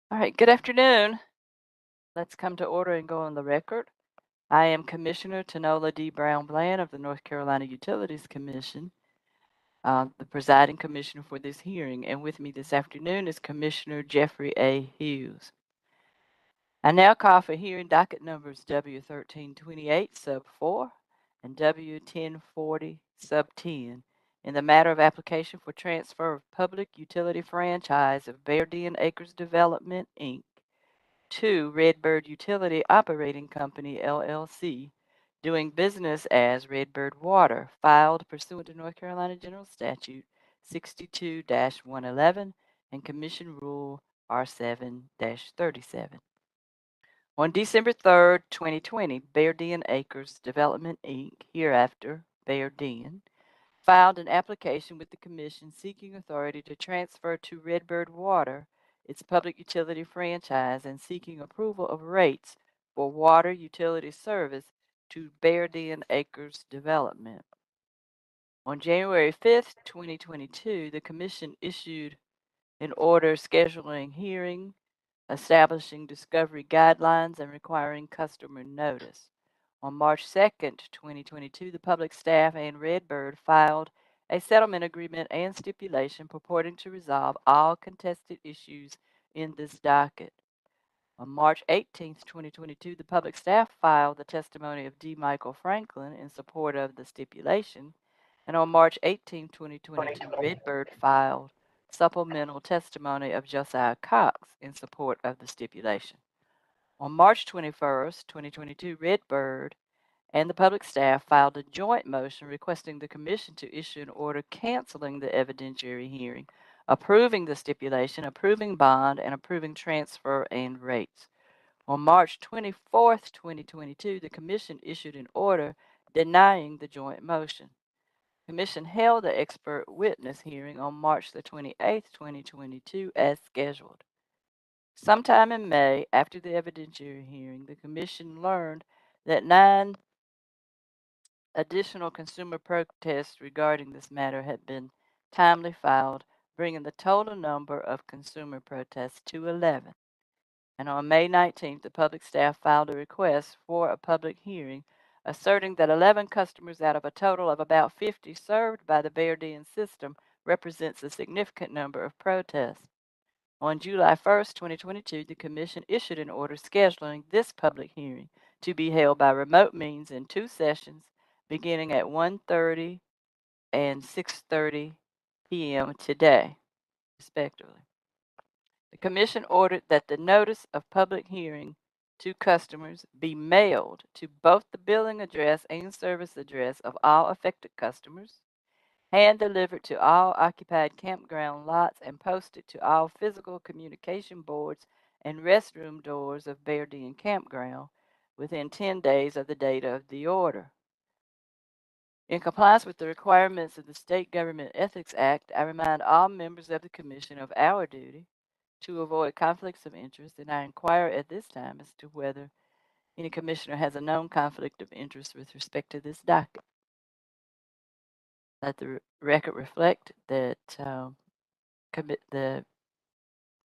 All right, good afternoon. Let's come to order and go on the record. I am Commissioner Tanola D. Brown Bland of the North Carolina Utilities Commission, the presiding commissioner for this hearing, and with me this afternoon is Commissioner Jeffrey A. Hughes. I now call for hearing docket numbers W-1328 sub 4 and W-1040 sub 10 in the matter of application for transfer of public utility franchise of Bear Den Acres Development, Inc. to Redbird Utility Operating Company, LLC, doing business as Redbird Water, filed pursuant to North Carolina General Statute 62-111 and Commission Rule R7-37. On December 3rd, 2020, Bear Den Acres Development, Inc., hereafter Bear Den, filed an application with the Commission seeking authority to transfer to Redbird Water its public utility franchise and seeking approval of rates for water utility service to Bear Den Acres Development. On January 5th, 2022, the Commission issued an order scheduling hearing, establishing discovery guidelines, and requiring customer notice. On March 2nd, 2022, the public staff and Redbird filed a settlement agreement and stipulation purporting to resolve all contested issues in this docket. On March 18th, 2022, the public staff filed the testimony of D. Michael Franklin in support of the stipulation, and on March 18th, 2022, Redbird filed supplemental testimony of Josiah Cox in support of the stipulation. On March 21st, 2022, Redbird and the public staff filed a joint motion requesting the Commission to issue an order canceling the evidentiary hearing, approving the stipulation, approving bond, and approving transfer and rates. On March 24th, 2022, the Commission issued an order denying the joint motion. The Commission held the expert witness hearing on March the 28th, 2022, as scheduled. Sometime in May, after the evidentiary hearing, the Commission learned that 9 additional consumer protests regarding this matter had been timely filed, bringing the total number of consumer protests to 11. And on May 19th, the public staff filed a request for a public hearing, asserting that 11 customers out of a total of about 50 served by the Bear Den system represents a significant number of protests. On July 1st, 2022, the Commission issued an order scheduling this public hearing to be held by remote means in 2 sessions, beginning at 1:30 and 6:30 p.m. today, respectively. The Commission ordered that the notice of public hearing to customers be mailed to both the billing address and service address of all affected customers, hand-delivered to all occupied campground lots, and posted to all physical communication boards and restroom doors of Bear Den Campground within 10 days of the date of the order. In compliance with the requirements of the State Government Ethics Act, I remind all members of the Commission of our duty to avoid conflicts of interest, and I inquire at this time as to whether any commissioner has a known conflict of interest with respect to this docket. Let the record reflect that the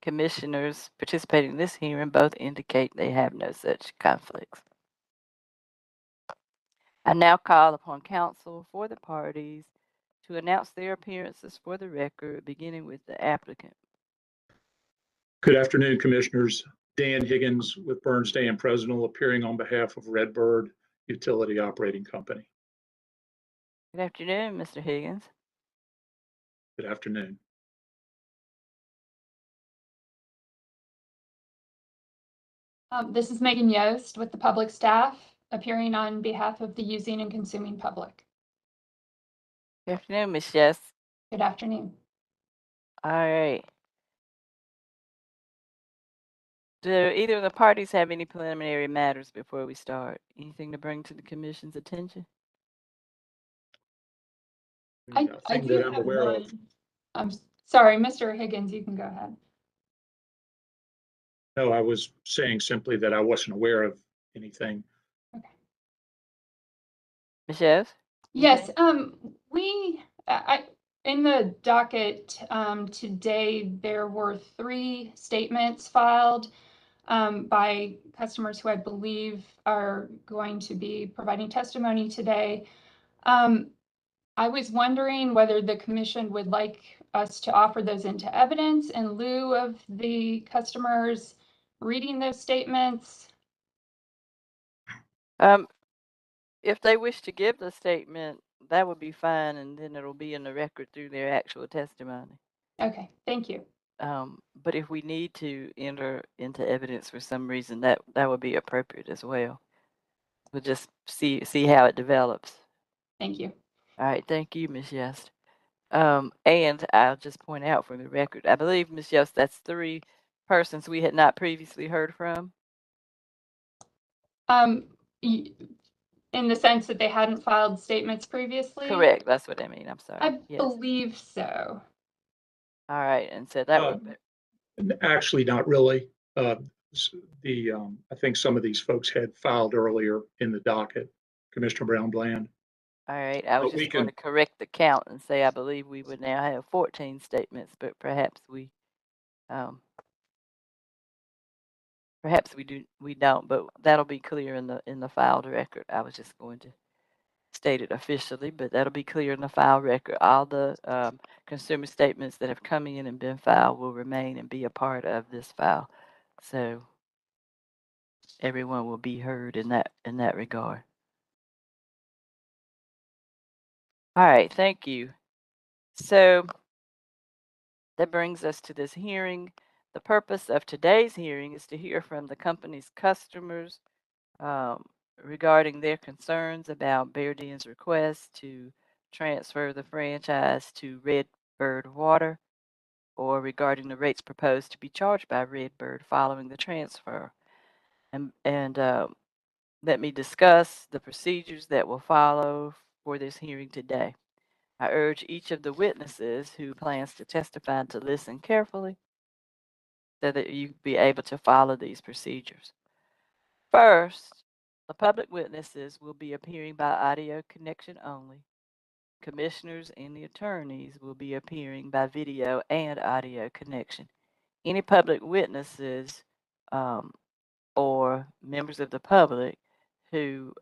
commissioners participating in this hearing both indicate they have no such conflicts. I now call upon counsel for the parties to announce their appearances for the record, beginning with the applicant. Good afternoon, Commissioners. Dan Higgins with Bernstein and Presnell, appearing on behalf of Redbird Utility Operating Company. Good afternoon, Mr. Higgins. Good afternoon. This is Megan Yost with the public staff, appearing on behalf of the using and consuming public. Good afternoon, Ms. Yost. Good afternoon. All right. Do either of the parties have any preliminary matters before we start? Anything to bring to the Commission's attention? I do have one. I'm sorry, Mr. Higgins, you can go ahead. No, I was saying simply that I wasn't aware of anything. Okay. Ms. Yost? Yes, In the docket today, there were 3 statements filed by customers who I believe are going to be providing testimony today. I was wondering whether the commission would like us to offer those into evidence in lieu of the customers reading those statements. If they wish to give the statement, that would be fine, and then it'll be in the record through their actual testimony. Okay, thank you. But if we need to enter into evidence for some reason, that would be appropriate as well. We'll just see how it develops. Thank you. All right, thank you, Ms. Yost. And I'll just point out for the record, I believe, Ms. Yost, that's 3 persons we had not previously heard from. In the sense that they hadn't filed statements previously? Correct, that's what I mean. I'm sorry. I Yes. believe so. All right, and so that would Actually, not really. I think some of these folks had filed earlier in the docket, Commissioner Brown Bland. all right. I was But we just going to can- correct the count and say I believe we would now have 14 statements, but perhaps we don't, but that'll be clear in the filed record. I was just going to state it officially, but that'll be clear in the file record. All the consumer statements that have come in and been filed will remain and be a part of this file. So everyone will be heard in that regard. All right, thank you. So that brings us to this hearing. The purpose of today's hearing is to hear from the company's customers regarding their concerns about Bear Den's request to transfer the franchise to Redbird Water, or regarding the rates proposed to be charged by Redbird following the transfer. And let me discuss the procedures that will follow for this hearing today. I urge each of the witnesses who plans to testify to listen carefully so that you be able to follow these procedures. First, the public witnesses will be appearing by audio connection only. Commissioners and the attorneys will be appearing by video and audio connection. Any public witnesses or members of the public who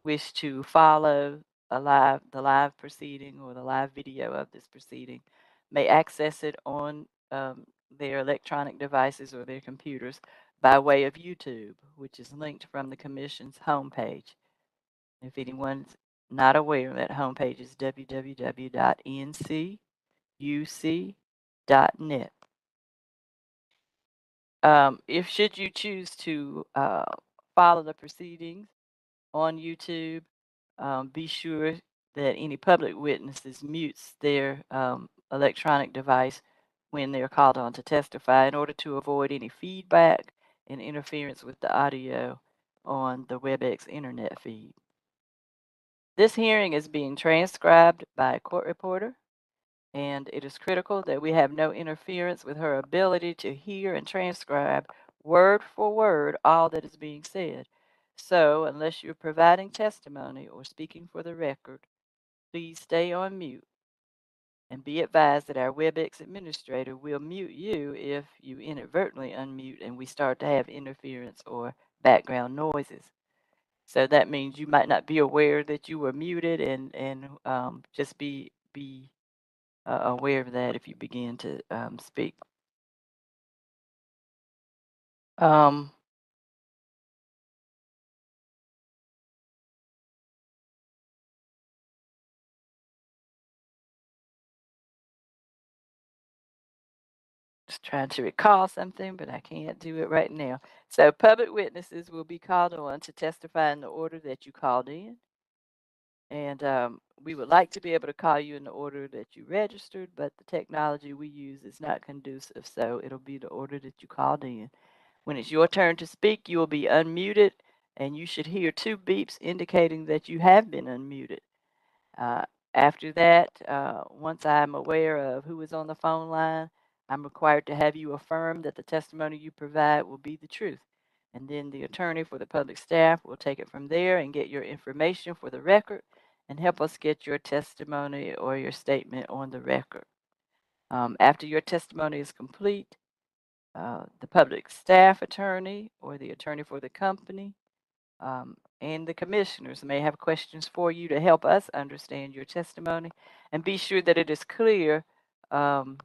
wish to follow the live proceeding or the live video of this proceeding may access it on their electronic devices or their computers by way of YouTube, which is linked from the Commission's homepage. If anyone's not aware, that homepage is www.ncuc.net. If should you choose to follow the proceedings on YouTube, be sure that any public witnesses mutes their electronic device when they're called on to testify in order to avoid any feedback and interference with the audio on the WebEx internet feed. This hearing is being transcribed by a court reporter, and it is critical that we have no interference with her ability to hear and transcribe word for word all that is being said. So, unless you're providing testimony or speaking for the record, please stay on mute. And be advised that our WebEx administrator will mute you if you inadvertently unmute and we start to have interference or background noises. So that means you might not be aware that you were muted, and just be aware of that if you begin to speak. Just trying to recall something, but I can't do it right now. So public witnesses will be called on to testify in the order that you called in. And we would like to be able to call you in the order that you registered, but the technology we use is not conducive, so it'll be the order that you called in. When it's your turn to speak, you will be unmuted, and you should hear 2 beeps indicating that you have been unmuted. After that, once I'm aware of who is on the phone line, I'm required to have you affirm that the testimony you provide will be the truth. And then the attorney for the public staff will take it from there and get your information for the record and help us get your testimony or your statement on the record. After your testimony is complete, the public staff attorney or the attorney for the company and the commissioners may have questions for you to help us understand your testimony and be sure that it is clear and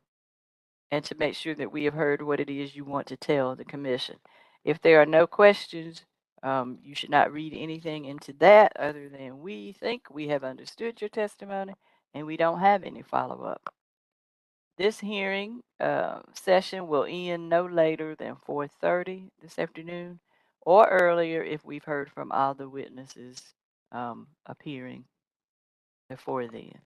to make sure that we have heard what it is you want to tell the commission. If there are no questions, you should not read anything into that other than we think we have understood your testimony and we don't have any follow-up. This hearing session will end no later than 4:30 this afternoon or earlier if we've heard from all the witnesses appearing before then.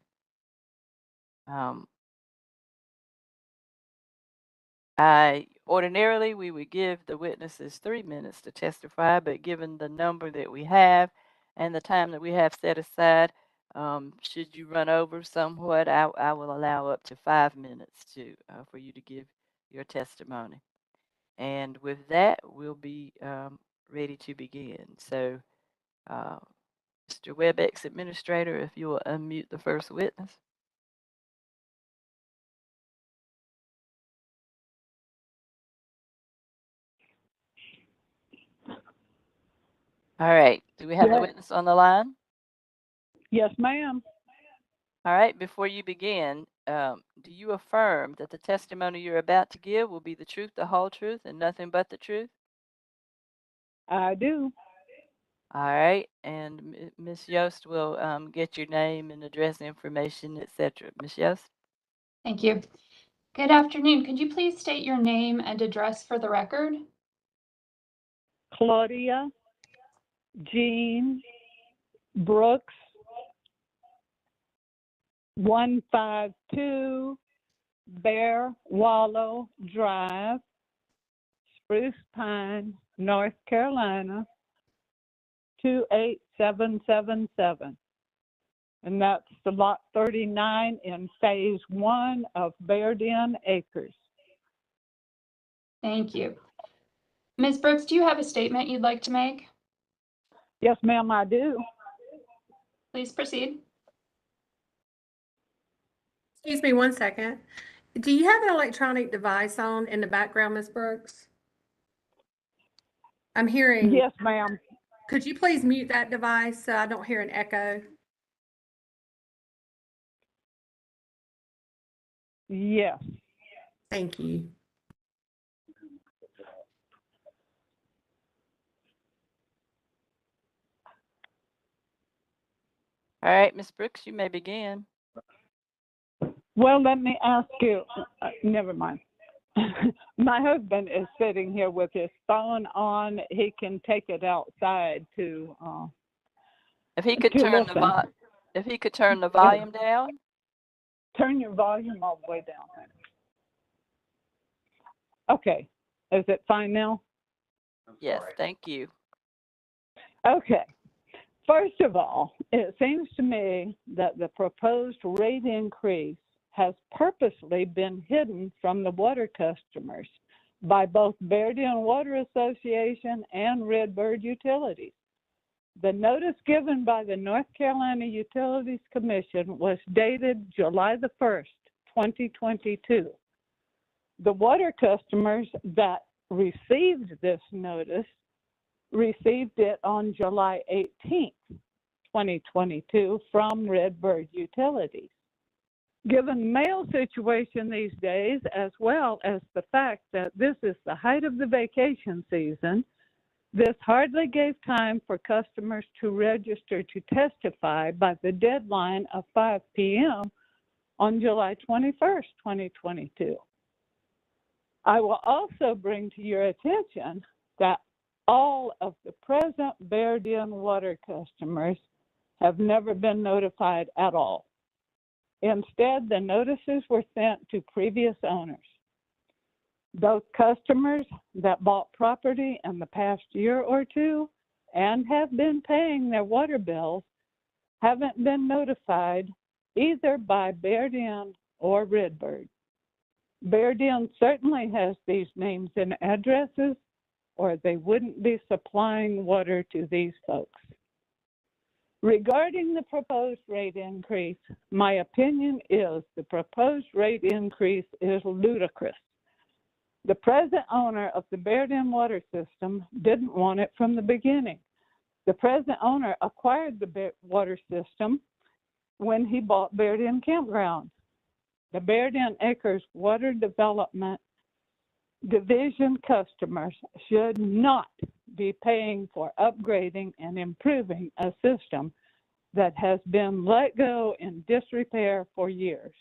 Ordinarily, we would give the witnesses 3 minutes to testify, but given the number that we have and the time that we have set aside, should you run over somewhat, I will allow up to 5 minutes for you to give your testimony. And with that, we'll be ready to begin. So, Mr. WebEx Administrator, if you will unmute the first witness. All right. Do we have the witness on the line? Yes, ma'am. All right. Before you begin, do you affirm that the testimony you're about to give will be the truth, the whole truth, and nothing but the truth? I do. All right. And Ms. Yost will get your name and address information, etc. Ms. Yost? Thank you. Good afternoon. Could you please state your name and address for the record? Claudia Jean Brooks, 152 Bear Wallow Drive, Spruce Pine, North Carolina, 28777. And that's the lot 39 in phase 1 of Bear Den Acres. Thank you. Ms. Brooks, do you have a statement you'd like to make? Yes, ma'am, I do. Please proceed. Excuse me 1 second. Do you have an electronic device on in the background, Ms. Brooks? I'm hearing. Yes, ma'am. Could you please mute that device so I don't hear an echo? Yes. Thank you. All right, Ms. Brooks, you may begin. Well, let me ask you, never mind. My husband is sitting here with his phone on. He can take it outside to If he could to turn listen. if he could turn the volume down. Turn your volume all the way down. Okay. Is it fine now? Yes, thank you. Okay. First of all, it seems to me that the proposed rate increase has purposely been hidden from the water customers by both Bear Den Water Association and Redbird Utilities. The notice given by the North Carolina Utilities Commission was dated July the 1st, 2022. The water customers that received this notice received it on July 18th, 2022 from Redbird Utilities. Given the mail situation these days, as well as the fact that this is the height of the vacation season, this hardly gave time for customers to register to testify by the deadline of 5 p.m. on July 21st, 2022. I will also bring to your attention that all of the present Bear Den water customers have never been notified at all. Instead, the notices were sent to previous owners. Those customers that bought property in the past year or two and have been paying their water bills haven't been notified either by Bear Den or Redbird. Bear Den certainly has these names and addresses, or they wouldn't be supplying water to these folks. Regarding the proposed rate increase, my opinion is the proposed rate increase is ludicrous. The present owner of the Bear Den water system didn't want it from the beginning. The present owner acquired the water system when he bought Bear Den Campground. The Bear Den Acres Water Development Division customers should not be paying for upgrading and improving a system that has been let go in disrepair for years.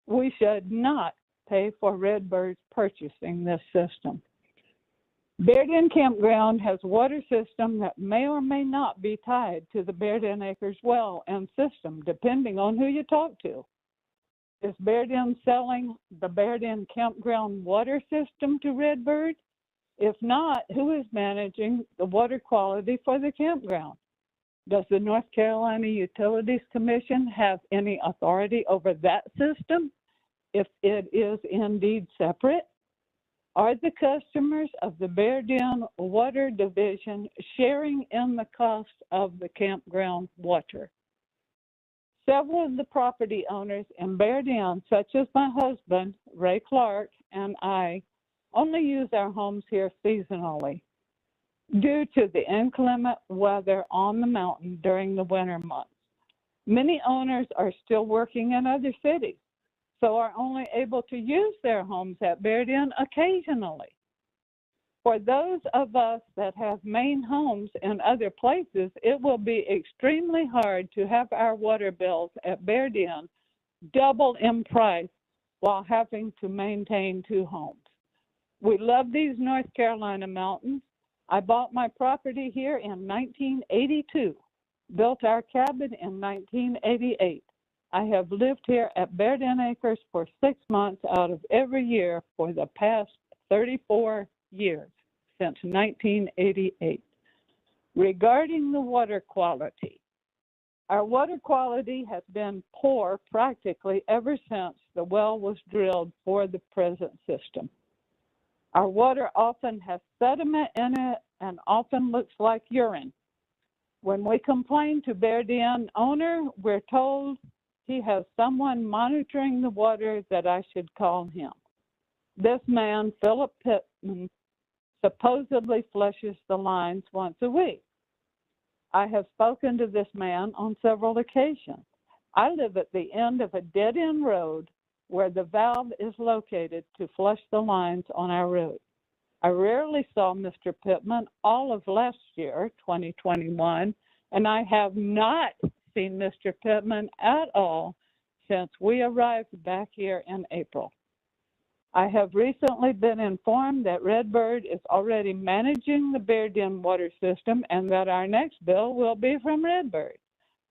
We should not pay for Redbird's purchasing this system. Bear Den Campground has a water system that may or may not be tied to the Bear Den Acres well and system, depending on who you talk to. Is Bear Den selling the Bear Den Campground water system to Redbird? If not, who is managing the water quality for the campground? Does the North Carolina Utilities Commission have any authority over that system, if it is indeed separate? Are the customers of the Bear Den Water Division sharing in the cost of the campground water? Several of the property owners in Bear Den, such as my husband, Ray Clark, and I, only use our homes here seasonally due to the inclement weather on the mountain during the winter months. Many owners are still working in other cities, so are only able to use their homes at Bear Den occasionally. For those of us that have main homes in other places, it will be extremely hard to have our water bills at Bear Den double in price while having to maintain two homes. We love these North Carolina mountains. I bought my property here in 1982, built our cabin in 1988. I have lived here at Bear Den Acres for 6 months out of every year for the past 34 years, since 1988. Regarding the water quality, our water quality has been poor practically ever since the well was drilled for the present system. Our water often has sediment in it and often looks like urine. When we complain to Bear Den owner, we're told he has someone monitoring the water that I should call him. This man, Philip Pittman, supposedly flushes the lines once a week. I have spoken to this man on several occasions. I live at the end of a dead-end road where the valve is located to flush the lines on our road. I rarely saw Mr. Pittman all of last year, 2021, and I have not seen Mr. Pittman at all since we arrived back here in April. I have recently been informed that Redbird is already managing the Bear Den water system and that our next bill will be from Redbird.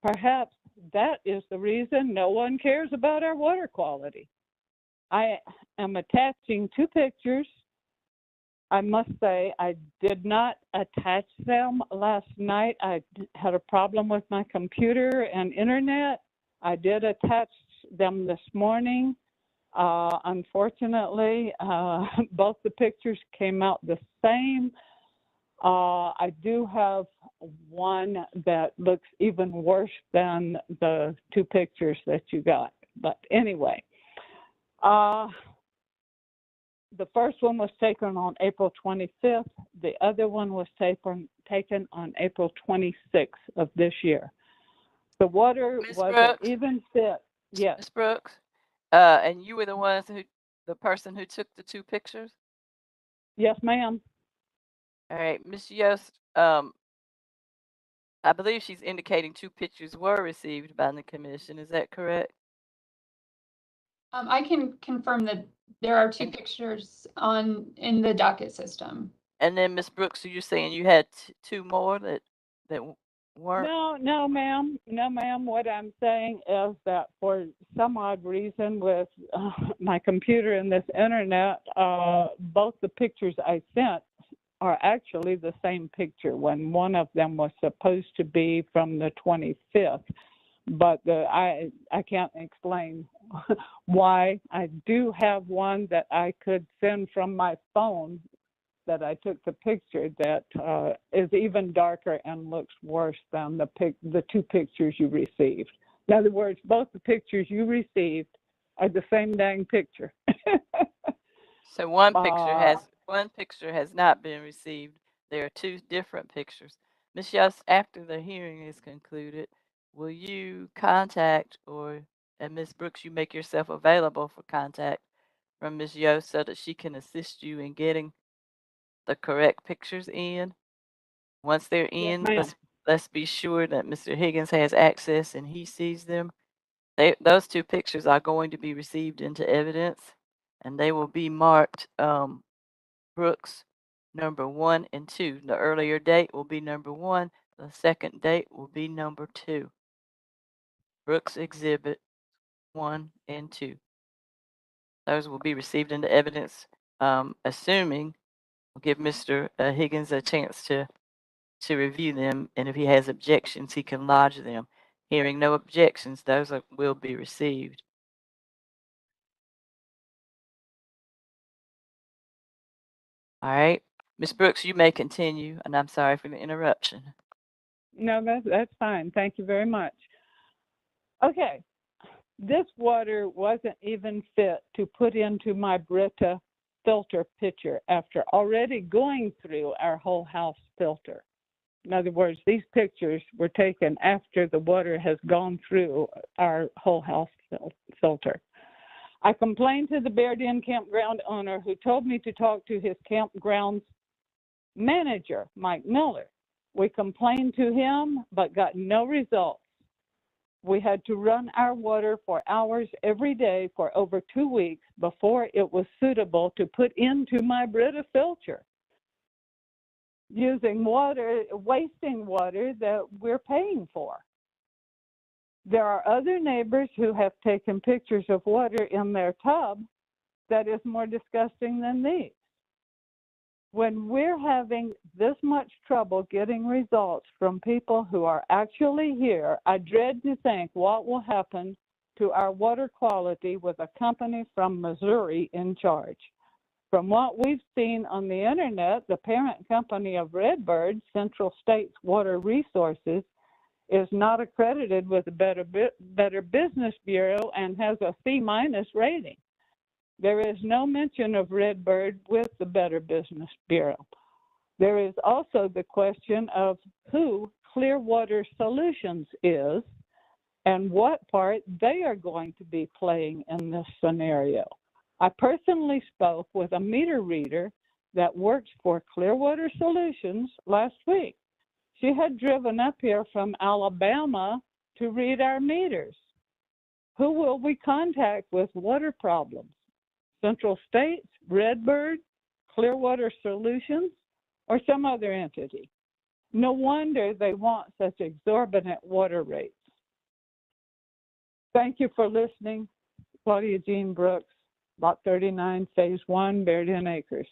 Perhaps that is the reason no one cares about our water quality. I am attaching 2 pictures. I must say I did not attach them last night. I had a problem with my computer and internet. I did attach them this morning. Unfortunately, both the pictures came out the same. I do have one that looks even worse than the 2 pictures that you got. But anyway, the first one was taken on April 25th. The other one was taken on April 26th of this year. The water Ms. wasn't Brooks? even fit. Yes. Ms. Brooks, and you were the person who took the 2 pictures? Yes, ma'am. All right, Ms. Yost, I believe she's indicating 2 pictures were received by the commission. Is that correct? I can confirm that there are 2 pictures in the docket system. And then Ms. Brooks, so you're saying you had 2 more that weren't? No, ma'am. No, ma'am. What I'm saying is that for some odd reason with my computer and this internet, both the pictures I sent are actually the same picture when one of them was supposed to be from the 25th. But I can't explain why. I do have one that I could send from my phone that I took the picture that is even darker and looks worse than the two pictures you received. In other words, both the pictures you received are the same dang picture. So one picture has not been received. There are two different pictures. Ms. Yost, after the hearing is concluded, will you contact and Ms. Brooks, you make yourself available for contact from Ms. Yost so that she can assist you in getting the correct pictures in? Once they're in, let's be sure that Mr. Higgins has access and he sees them. Those two pictures are going to be received into evidence, and they will be marked Brooks number 1 and 2. The earlier date will be number 1. The second date will be number 2. Brooks exhibit 1 and 2. Those will be received into evidence, assuming we'll give Mr. Higgins a chance to review them, and if he has objections, he can lodge them. Hearing no objections, those will be received. All right. Ms. Brooks, you may continue, and I'm sorry for the interruption. No, that's fine. Thank you very much. Okay. This water wasn't even fit to put into my Brita filter pitcher after already going through our whole house filter. In other words, these pictures were taken after the water has gone through our whole house filter. I complained to the Bear Den campground owner, who told me to talk to his campground's manager, Mike Miller. We complained to him, but got no results. We had to run our water for hours every day for over 2 weeks before it was suitable to put into my Brita filter, wasting water that we're paying for. There are other neighbors who have taken pictures of water in their tub that is more disgusting than these. When we're having this much trouble getting results from people who are actually here, I dread to think what will happen to our water quality with a company from Missouri in charge. From what we've seen on the internet, the parent company of Redbird, Central States Water Resources, is not accredited with the Better Business Bureau and has a C- rating. There is no mention of Redbird with the Better Business Bureau. There is also the question of who Clearwater Solutions is and what part they are going to be playing in this scenario. I personally spoke with a meter reader that works for Clearwater Solutions last week. She had driven up here from Alabama to read our meters. Who will we contact with water problems? Central States, Redbird, Clearwater Solutions, or some other entity? No wonder they want such exorbitant water rates. Thank you for listening. Claudia Jean Brooks, Lot 39, Phase 1, Bear Den Acres,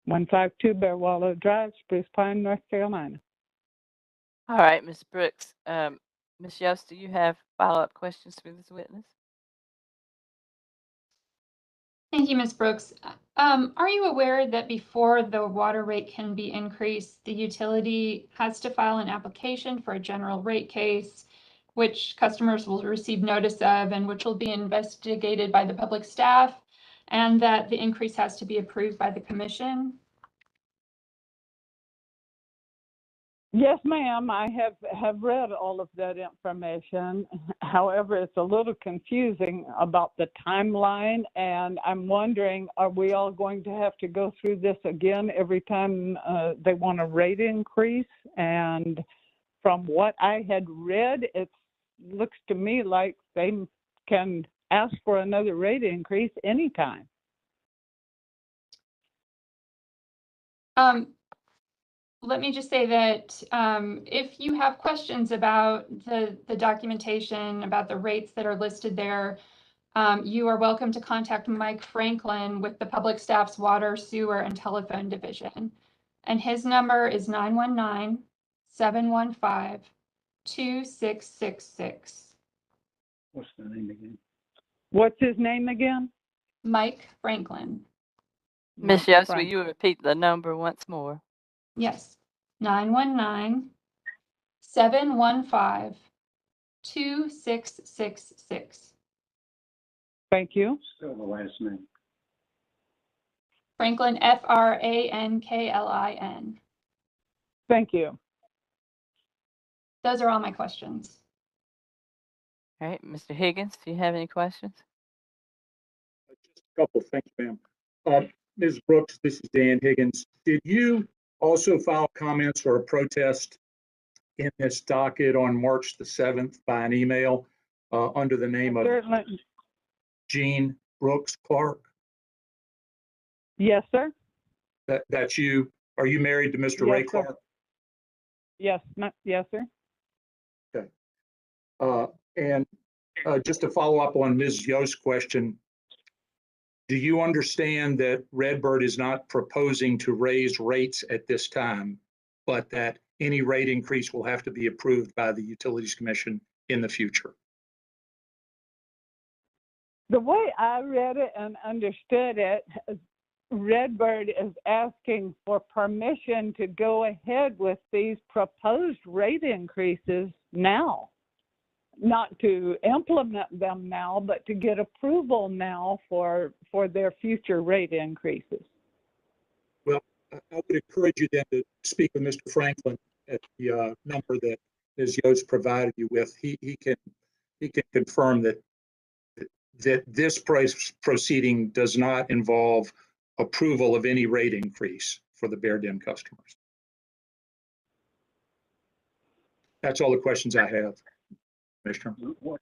152 Bear Wallow Drive, Spruce Pine, North Carolina. All right, Ms. Brooks. Ms. Yost, do you have follow-up questions for this witness? Thank you, Ms. Brooks. Are you aware that before the water rate can be increased, the utility has to file an application for a general rate case, which customers will receive notice of and which will be investigated by the public staff, and that the increase has to be approved by the commission? Yes, ma'am. I have read all of that information. However, it's a little confusing about the timeline, and I'm wondering, are we all going to have to go through this again every time they want a rate increase? And from what I had read, it looks to me like they can ask for another rate increase anytime. Let me just say that if you have questions about the documentation, about the rates that are listed there, you are welcome to contact Mike Franklin with the Public Staff's Water, Sewer, and Telephone Division. And his number is 919-715-2666. What's the name again? What's his name again? Mike Franklin. Miss Mike Yost, will Frank. you repeat the number once more? Yes, 919-715-2666. Thank you. Still the last name. Franklin, Franklin. Thank you. Those are all my questions. All right, Mr. Higgins, do you have any questions? Just a couple, thank you, ma'am. Ms. Brooks, this is Dan Higgins. Did you also file comments or a protest in this docket on March the 7th by an email under the name of Certainly. Jean Brooks Clark? Yes, sir. That's you. Are you married to Mr. Yes, Ray sir. Clark? Yes, yes, sir. And just to follow up on Ms. Yost's question, do you understand that Redbird is not proposing to raise rates at this time, but that any rate increase will have to be approved by the Utilities Commission in the future? The way I read it and understood it, Redbird is asking for permission to go ahead with these proposed rate increases now. Not to implement them now, but to get approval now for their future rate increases. Well, I would encourage you then to speak with Mr. Franklin at the number that Ms. Yost provided you with. He can confirm that this price proceeding does not involve approval of any rate increase for the Bear Den customers. That's all the questions I have, Commissioner. All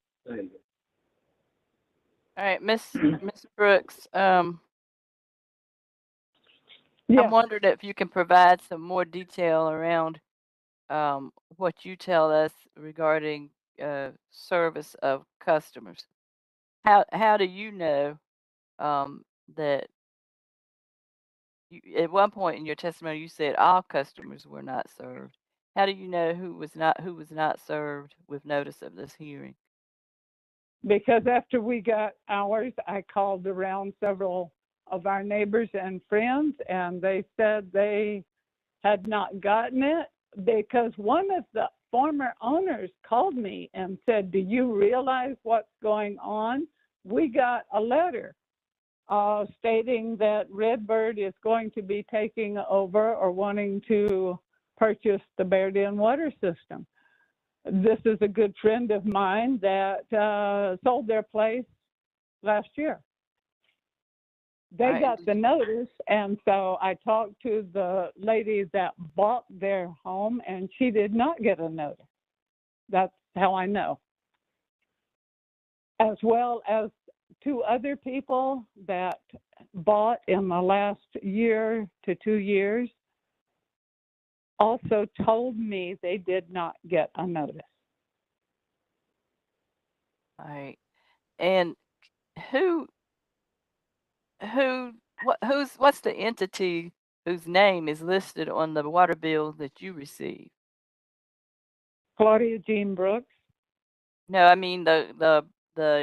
right, Miss Brooks, I'm Yes, wondering if you can provide some more detail around what you tell us regarding service of customers. How do you know that at one point in your testimony you said all customers were not served? How do you know who was not served with notice of this hearing? because after we got ours, I called around several of our neighbors and friends, and they said they had not gotten it because one of the former owners called me and said, "Do you realize what's going on? We got a letter stating that Redbird is going to be taking over or wanting to purchase the Bear Den water system." This is a good friend of mine that sold their place last year. They Right. got the notice, and so I talked to the lady that bought their home, and she did not get a notice. That's how I know. As well as two other people that bought in the last year to 2 years also told me they did not get a notice. All right. And what's the entity whose name is listed on the water bill that you received? Claudia Jean Brooks. No, I mean the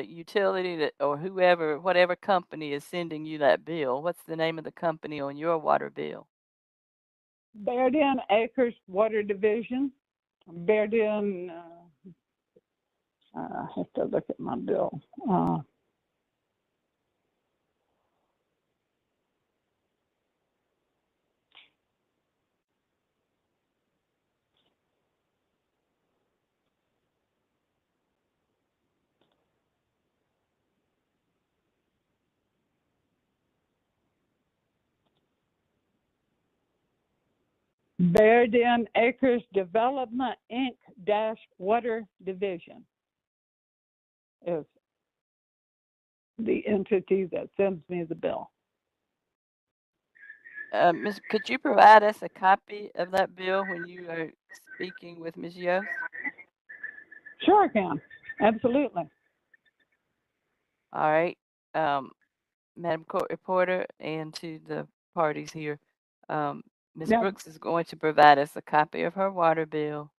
utility that or whatever company is sending you that bill. What's the name of the company on your water bill? Bear Den Acres Water Division. Bear Den, I have to look at my bill. Bear Den Acres Development Inc. Water Division is the entity that sends me the bill. Could you provide us a copy of that bill when you are speaking with Ms. Yost? Sure I can. Absolutely. All right, Madam Court Reporter, and to the parties here, Ms. Now, Brooks is going to provide us a copy of her water bill.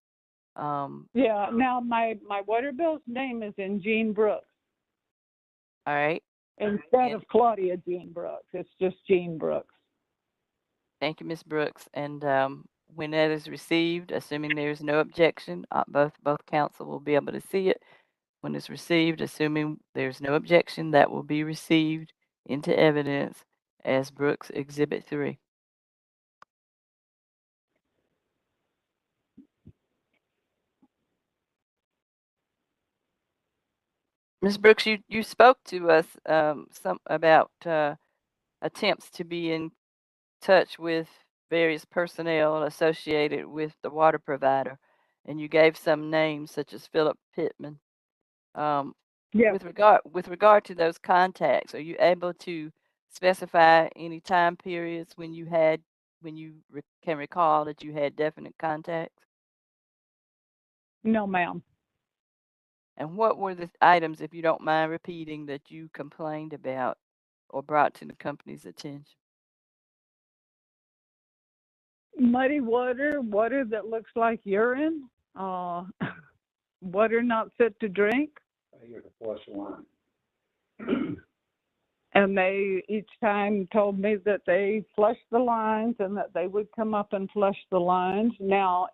yeah, now my water bill's name is in Jean Brooks All right. instead of Claudia Jean Brooks. It's just Jean Brooks. Thank you, Ms. Brooks. And when that is received, assuming there's no objection, both council will be able to see it. When it's received, assuming there's no objection, that will be received into evidence as Brooks Exhibit 3. Ms. Brooks, you spoke to us some about attempts to be in touch with various personnel associated with the water provider, and you gave some names such as Philip Pittman. Yeah. With regard to those contacts, are you able to specify any time periods when you can recall that you had definite contacts? No, ma'am. And what were the items, if you don't mind repeating, that you complained about or brought to the company's attention? Muddy water, water that looks like urine, water not fit to drink. Failure to flush a line. And they each time told me that they flushed the lines and that they would come up and flush the lines. Now,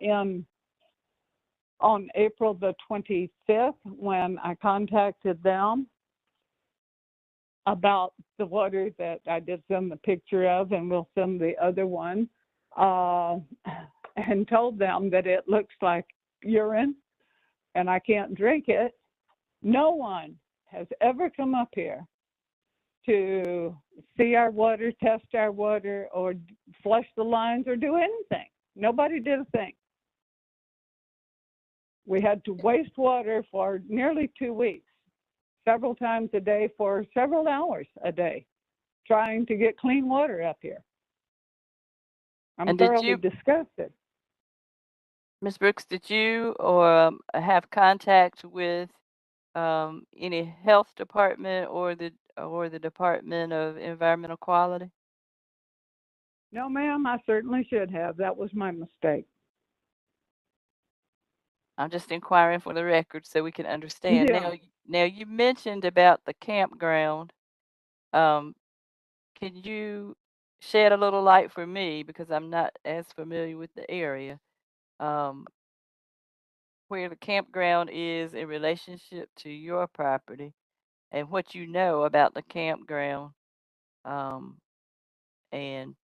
on April the 25th, when I contacted them about the water that I did send the picture of, and we'll send the other one, and told them that it looks like urine and I can't drink it, no one has ever come up here to see our water, test our water, or flush the lines or do anything. Nobody did a thing. We had to waste water for nearly 2 weeks, several times a day for several hours a day, trying to get clean water up here. I'm And did thoroughly you, disgusted. Ms. Brooks, did you or have contact with any health department or the Department of Environmental Quality? No, ma'am, I certainly should have. That was my mistake. I'm just inquiring for the record so we can understand. Yeah. Now you mentioned about the campground. Um, can you shed a little light for me, because I'm not as familiar with the area, um, where the campground is in relationship to your property and what you know about the campground, um, and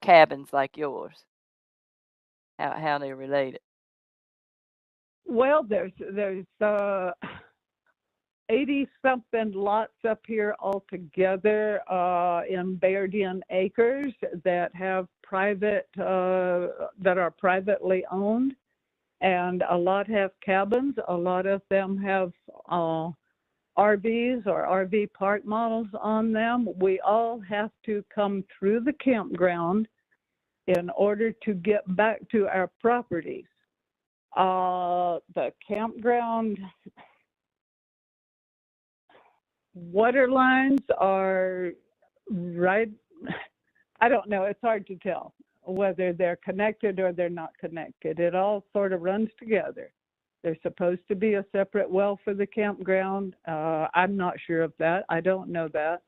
cabins like yours, how they're related? Well, there's 80-something lots up here altogether in Bayardian Acres that have that are privately owned, and a lot have cabins. A lot of them have RVs or RV park models on them. We all have to come through the campground in order to get back to our properties. The campground water lines are right, I don't know, it's hard to tell whether they're connected or they're not connected. It all sort of runs together. There's supposed to be a separate well for the campground. I'm not sure of that. I don't know that.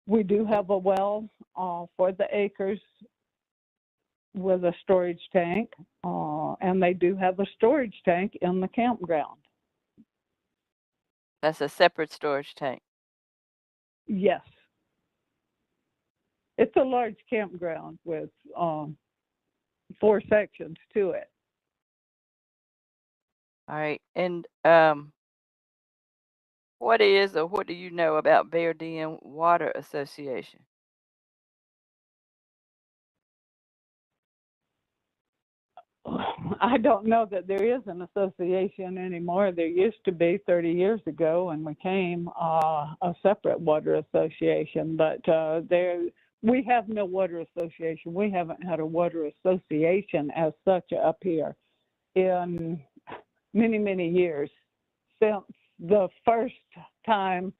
We do have a well for the acres with a storage tank, and they do have a storage tank in the campground. That's a separate storage tank. Yes. It's a large campground with 4 sections to it. All right. And what is or what do you know about Bear Den Water Association? I don't know that there is an association anymore. There used to be 30 years ago when we came a separate water association, but we have no water association. We haven't had a water association as such up here in many, many years, since the first time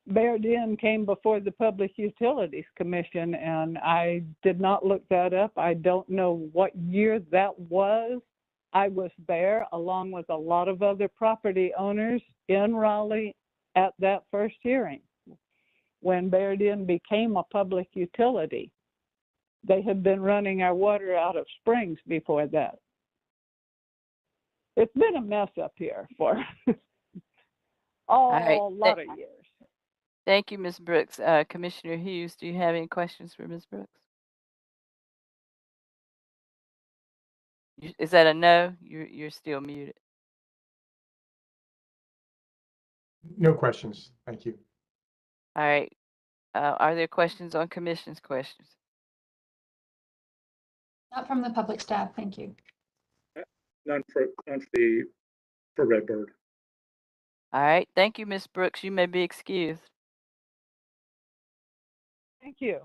Bear Den came before the Public Utilities Commission, and I did not look that up. I don't know what year that was. I was there along with a lot of other property owners in Raleigh at that first hearing. when Bearden became a public utility. They had been running our water out of springs before that. It's been a mess up here for a right. lot of years. Thank you, Ms. Brooks. Commissioner Hughes, do you have any questions for Ms. Brooks? Is that a no? You're still muted. No questions. Thank you. All right. Are there questions on commission's questions? Not from the public staff, thank you. None for Redbird. All right. Thank you, Ms. Brooks. You may be excused. Thank you.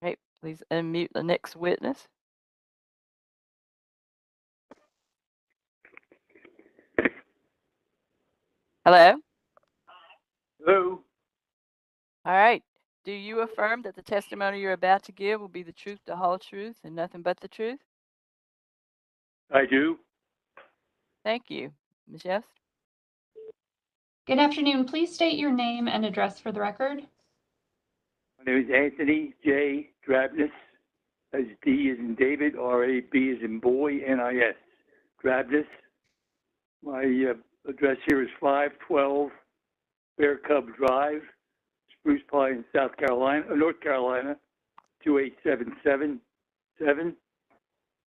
Right. Please unmute the next witness. Hello? Hello. All right. Do you affirm that the testimony you're about to give will be the truth, the whole truth, and nothing but the truth? I do. Thank you. Ms. Yost? Good afternoon. Please state your name and address for the record. My name is Anthony J. Drabness. That's D as in David, R-A-B as in boy, N-I-S. Drabness. My address here is 512 Bear Cub Drive, Spruce Pine, North Carolina, 28777.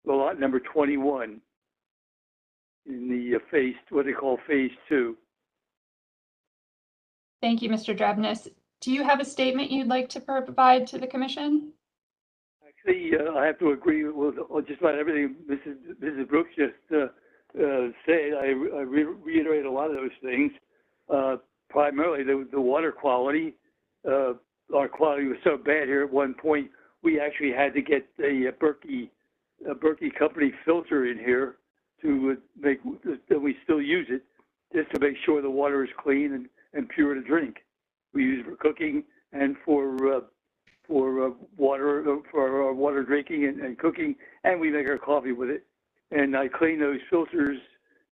Lot number 21 in the what they call phase 2. Thank you, Mr. Drabness. Do you have a statement you'd like to provide to the commission? Actually, I have to agree with just about everything Mrs. Brooks just said. I reiterate a lot of those things. Primarily, the water quality. Our quality was so bad here at one point, we actually had to get a Berkey company filter in here to make, and we still use it, just to make sure the water is clean and pure to drink. We use it for cooking and for our water drinking and cooking, and we make our coffee with it. And I clean those filters.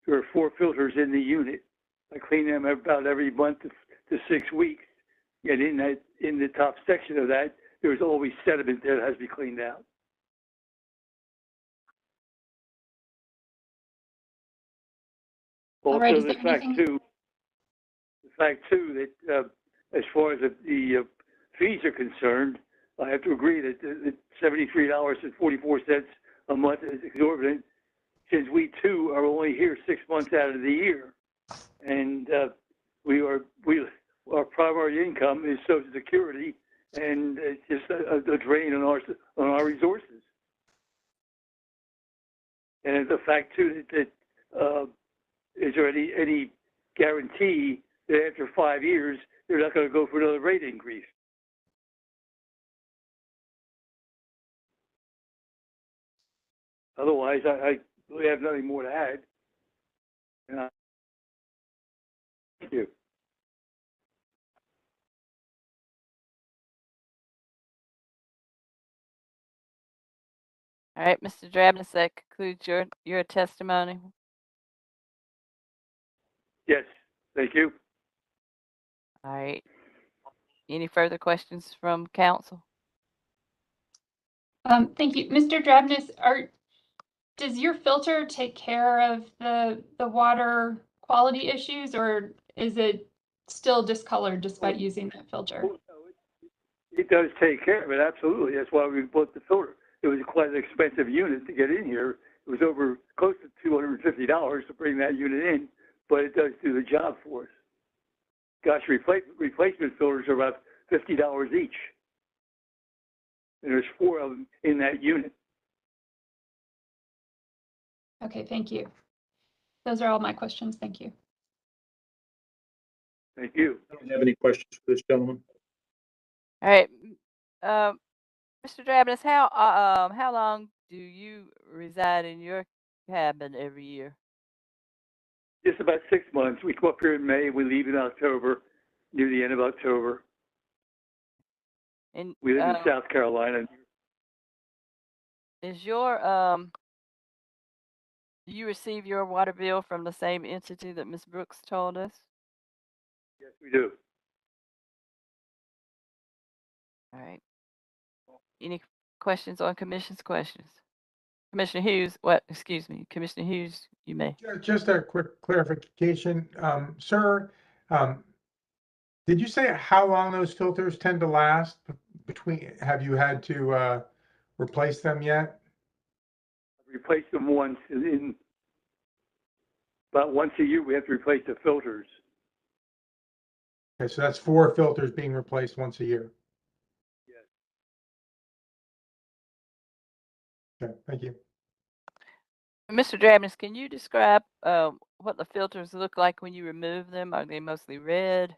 There are 4 filters in the unit. I clean them about every month to 6 weeks. And in the top section of that, there's always sediment there that has to be cleaned out. Also, All right, is the there fact anything? too that as far as the fees are concerned, I have to agree that $73.44 a month is exorbitant, since we too are only here 6 months out of the year, and our primary income is Social Security, and it's just a drain on our resources. And the fact too that is there any guarantee that after 5 years they're not going to go for another rate increase? Otherwise, I really have nothing more to add. Thank you. All right, Mr. Drabness, that concludes your testimony. Yes, thank you. All right. Any further questions from council? Thank you. Mr. Drabness, does your filter take care of the water quality issues, or is it still discolored despite using that filter? It does take care of it, absolutely. That's why we bought the filter. It was quite an expensive unit to get in here. It was over close to $250 to bring that unit in, but it does do the job for us. Gosh, replacement filters are about $50 each. And there's 4 of them in that unit. Okay, thank you. Those are all my questions. Thank you. Thank you. I don't have any questions for this gentleman. All right. Mr. Drabness, how long do you reside in your cabin every year? Just about 6 months. We come up here in May. We leave in October, near the end of October. And We live in South Carolina. is your do you receive your water bill from the same entity that Ms. Brooks told us? Yes, we do. All right. Any questions on commission's questions? Commissioner Hughes, what, excuse me, Commissioner Hughes, you may. Just a quick clarification. Sir, did you say how long those filters tend to last between, have you had to replace them yet? Replace them once in about once a year. We have to replace the filters. Okay, so that's 4 filters being replaced once a year. Yes. Okay, thank you. Mr. Drabness, can you describe what the filters look like when you remove them? Are they mostly red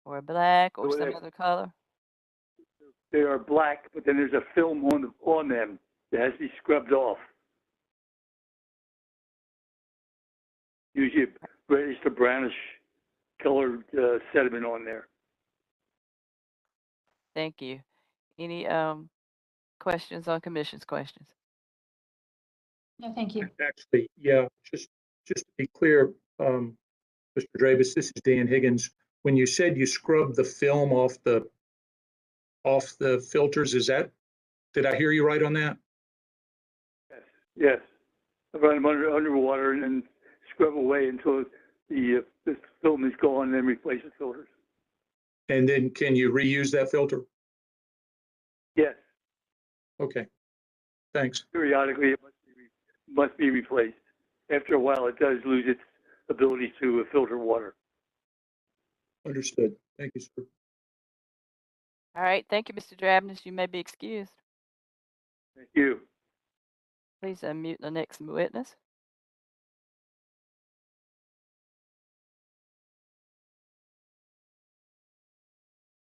or black or some other color? They are black, but then there's a film on them that has to be scrubbed off. Usually reddish to brownish colored sediment on there. Thank you. Any questions on commission's questions? No, thank you. Actually, yeah, just to be clear, Mr. Dravis, this is Dan Higgins. When you said you scrubbed the film off the filters, did I hear you right on that? Yes. Yes. I run them underwater and then scrub away until the film is gone, and then replace the filters. And then can you reuse that filter? Yes. Okay, thanks. Periodically, it must be replaced. After a while, it does lose its ability to filter water. Understood. Thank you, sir. All right. Thank you, Mr. Drabness. You may be excused. Thank you. Please unmute the next witness.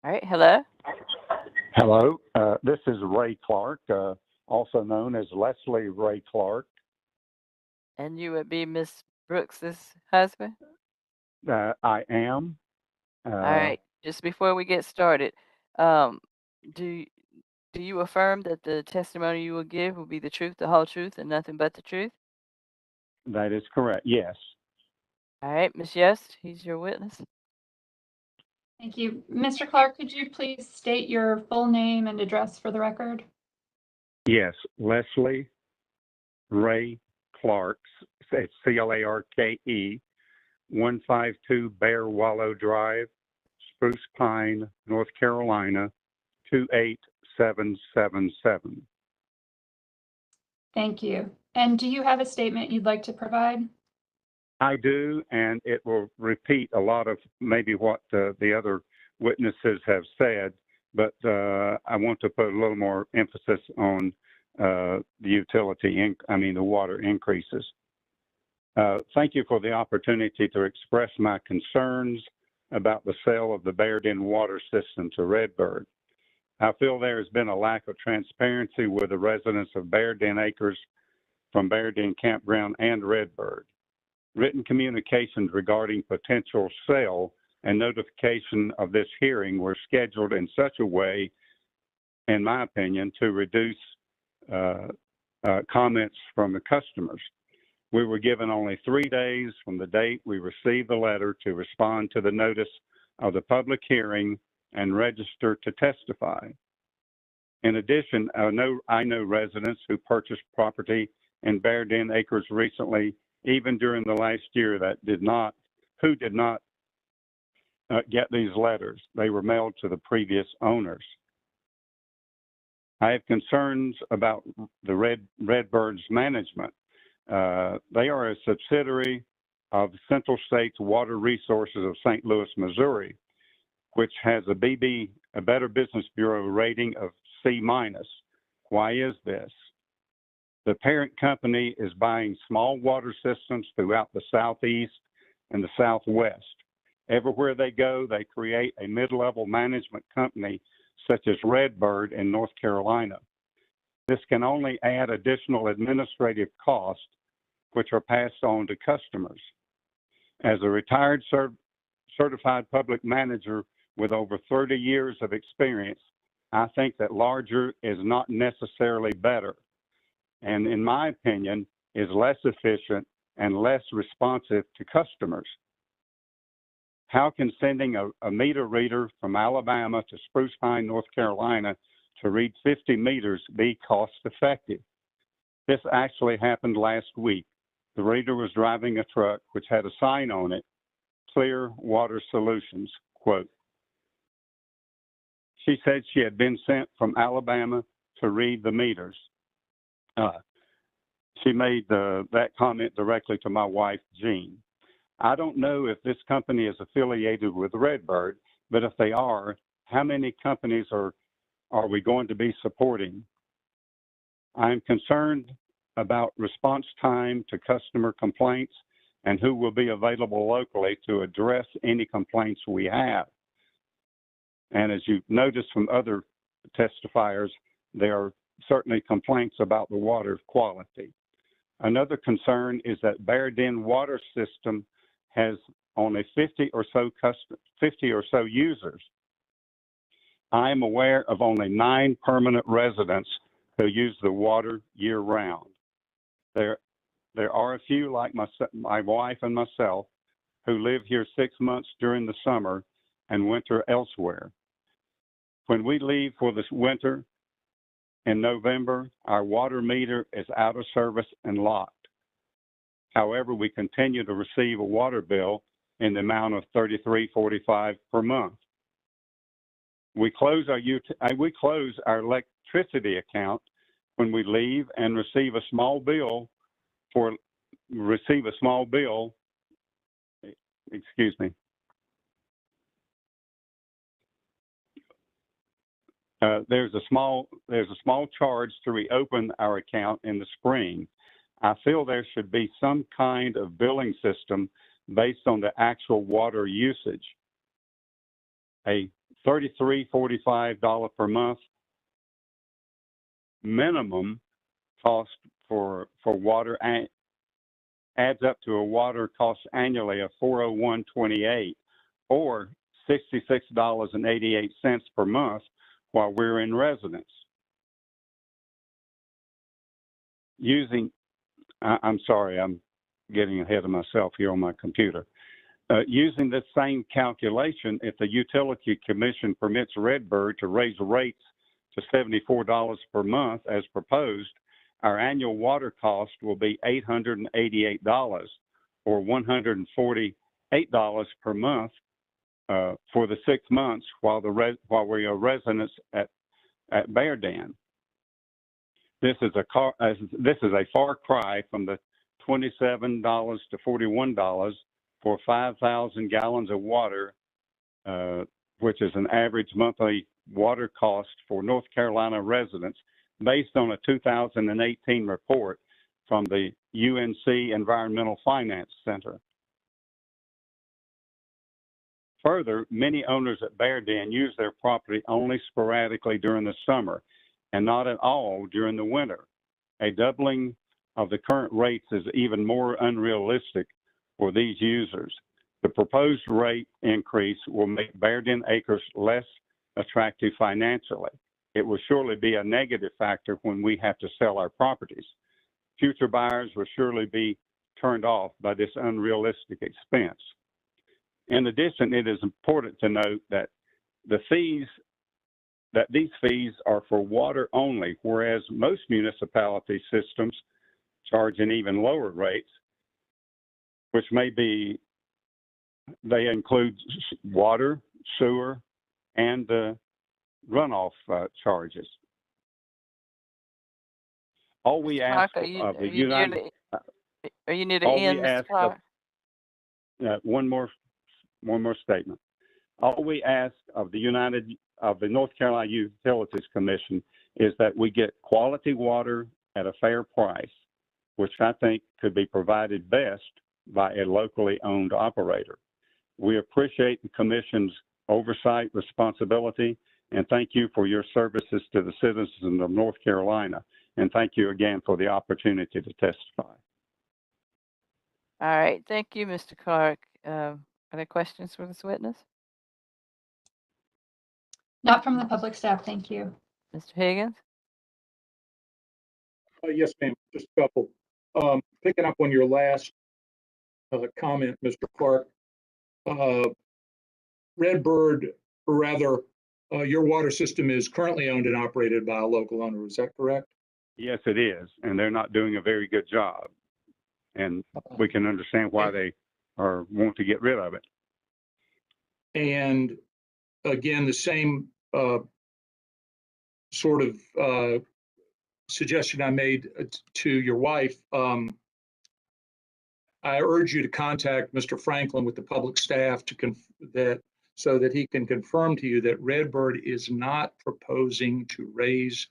All right. Hello. Hello, this is Ray Clark, also known as Leslie Ray Clark. And you would be Miss Brooks's husband? I am. All right. Just before we get started, do you affirm that the testimony you will give will be the truth, the whole truth, and nothing but the truth? That is correct, yes. All right, Miss Yost, he's your witness. Thank you. Mr. Clark, could you please state your full name and address for the record? Yes, Leslie Ray Clark, it's C-L-A-R-K-E, 152 Bear Wallow Drive, Spruce Pine, North Carolina, 28777. Thank you. And do you have a statement you'd like to provide? I do, and it will repeat a lot of maybe what the other witnesses have said, but I want to put a little more emphasis on the the water increases. Thank you for the opportunity to express my concerns about the sale of the Bear Den water system to Redbird. I feel there has been a lack of transparency with the residents of Bear Den Acres from Bear Den Campground and Redbird. Written communications regarding potential sale and notification of this hearing were scheduled in such a way, in my opinion, to reduce comments from the customers. We were given only 3 days from the date we received the letter to respond to the notice of the public hearing and register to testify. In addition, I know residents who purchased property in Bear Den Acres recently, even during the last year, who did not get these letters. They were mailed to the previous owners. I have concerns about the Redbird's management. They are a subsidiary of Central States Water Resources of St. Louis, Missouri, which has a Better Business Bureau rating of C-. Why is this? The parent company is buying small water systems throughout the Southeast and the Southwest. Everywhere they go, they create a mid-level management company such as Redbird in North Carolina. This can only add additional administrative costs, which are passed on to customers. As a retired certified public manager with over 30 years of experience, I think that larger is not necessarily better, and in my opinion, is less efficient and less responsive to customers. How can sending a meter reader from Alabama to Spruce Pine, North Carolina to read 50 meters be cost effective? This actually happened last week. The reader was driving a truck which had a sign on it, Clear Water Solutions, quote. She said she had been sent from Alabama to read the meters. She made that comment directly to my wife, Jean. I don't know if this company is affiliated with Redbird, but if they are, how many companies are we going to be supporting? I'm concerned about response time to customer complaints and who will be available locally to address any complaints we have. And as you've noticed from other testifiers, there are certainly complaints about the water quality. Another concern is that Bear Den water system has only 50 or so users. I am aware of only 9 permanent residents who use the water year-round. There are a few, like my wife and myself, who live here 6 months during the summer and winter elsewhere. When we leave for this winter in November, our water meter is out of service and locked. However, we continue to receive a water bill in the amount of $33.45 per month. We close our electricity account when we leave and receive a small bill. Excuse me. There's a small charge to reopen our account in the spring. I feel there should be some kind of billing system based on the actual water usage. A $33.45 per month minimum cost for water adds up to a water cost annually of $401.28 or $66.88 per month while we're in residence. I'm sorry, I'm getting ahead of myself here on my computer. Using this same calculation, if the Utility Commission permits Redbird to raise rates to $74 per month as proposed, our annual water cost will be $888 or $148 per month for the 6 months while we are residents at Bear Den. This is a far cry from the $27 to $41 for 5,000 gallons of water, which is an average monthly water cost for North Carolina residents based on a 2018 report from the UNC Environmental Finance Center. Further, many owners at Bear Den use their property only sporadically during the summer and not at all during the winter. A doubling of the current rates is even more unrealistic for these users. The proposed rate increase will make Bear Den Acres less attractive financially. It will surely be a negative factor when we have to sell our properties. Future buyers will surely be turned off by this unrealistic expense. In addition, it is important to note that these fees are for water only, whereas most municipality systems charge an even lower rates, which they include water, sewer, and runoff charges. All we ask Clark, of the United... Are you near the end, Mr. Clark? One more statement. All we ask of the North Carolina Utilities Commission is that we get quality water at a fair price, which I think could be provided best by a locally owned operator. We appreciate the Commission's oversight responsibility and thank you for your services to the citizens of North Carolina. And thank you again for the opportunity to testify. All right. Thank you, Mr. Clark. Are there questions for this witness? Not from the public staff, thank you. Mr. Higgins? Yes, ma'am, just a couple. Picking up on your last comment, Mr. Clark, Redbird, or rather, your water system is currently owned and operated by a local owner. Is that correct? Yes, it is, and they're not doing a very good job. And we can understand why they want to get rid of it. And again, the same sort of suggestion I made to your wife. I urge you to contact Mr. Franklin with the public staff so that he can confirm to you that Redbird is not proposing to raise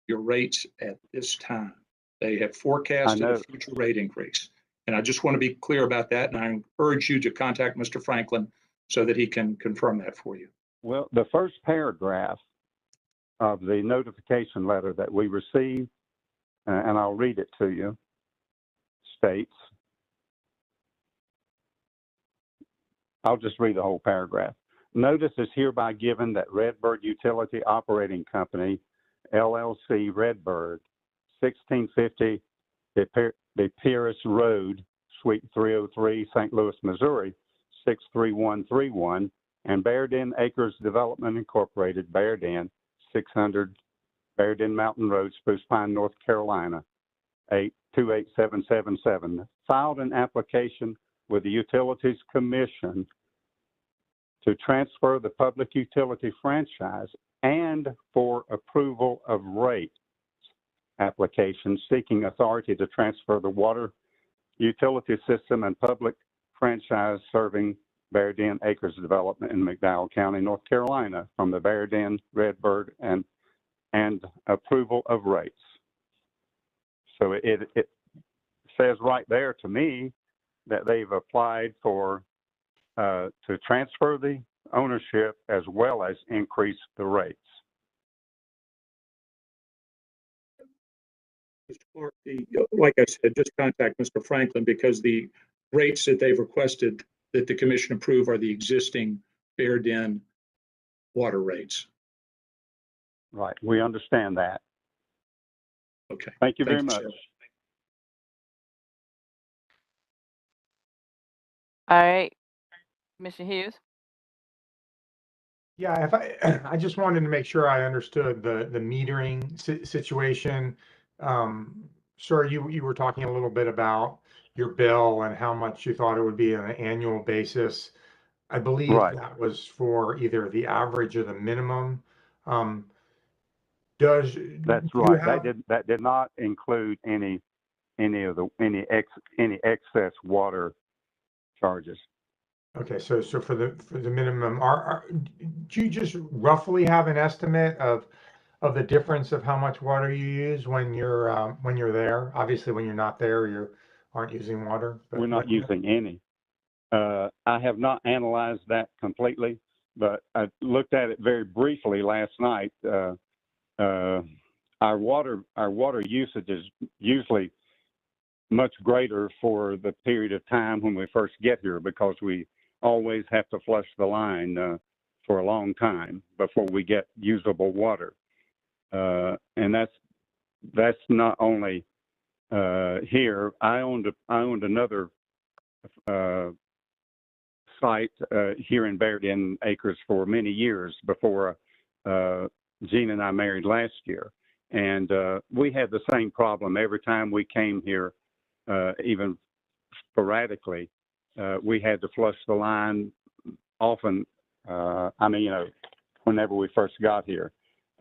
your rates at this time. They have forecasted a future rate increase. And I just want to be clear about that. And I urge you to contact Mr. Franklin so that he can confirm that for you. Well, the first paragraph of the notification letter that we received, and I'll read it to you, states, I'll just read the whole paragraph. Notice is hereby given that Redbird Utility Operating Company, LLC, Redbird, 1650 De Pierce Road, Suite 303, St. Louis, Missouri, 63131, and Bear Den Acres Development Incorporated, Bear Den, 600 Bear Den Mountain Road, Spruce Pine, North Carolina, 828777, filed an application with the Utilities Commission to transfer the public utility franchise and for approval of rates application seeking authority to transfer the water utility system and public franchise serving Bear Den Acres Development in McDowell County, North Carolina, from the Bear Den, Redbird, and approval of rates. So it says right there to me that they've applied for to transfer the ownership as well as increase the rates. Mr. Clark, like I said, just contact Mr. Franklin because the rates that they've requested that the commission approve are the existing Bear Den water rates. Right, we understand that. Okay. Thank you very much. Sir. All right, Mr. Hughes. Yeah, I just wanted to make sure I understood the metering situation. Sir, you were talking a little bit about your bill and how much you thought it would be on an annual basis. I believe that was for either the average or the minimum. That's right. That did not include any excess water charges. Okay, so for the minimum, do you just roughly have an estimate of the difference of how much water you use when you're there? Obviously, when you're not there, you aren't using water. We're not using any. I have not analyzed that completely, but I looked at it very briefly last night. Our water usage is usually much greater for the period of time when we first get here because we always have to flush the line for a long time before we get usable water. And that's not only here. I owned another site here in Bear Den Acres for many years before Gene and I married last year. And we had the same problem every time we came here, even sporadically. We had to flush the line often. Whenever we first got here.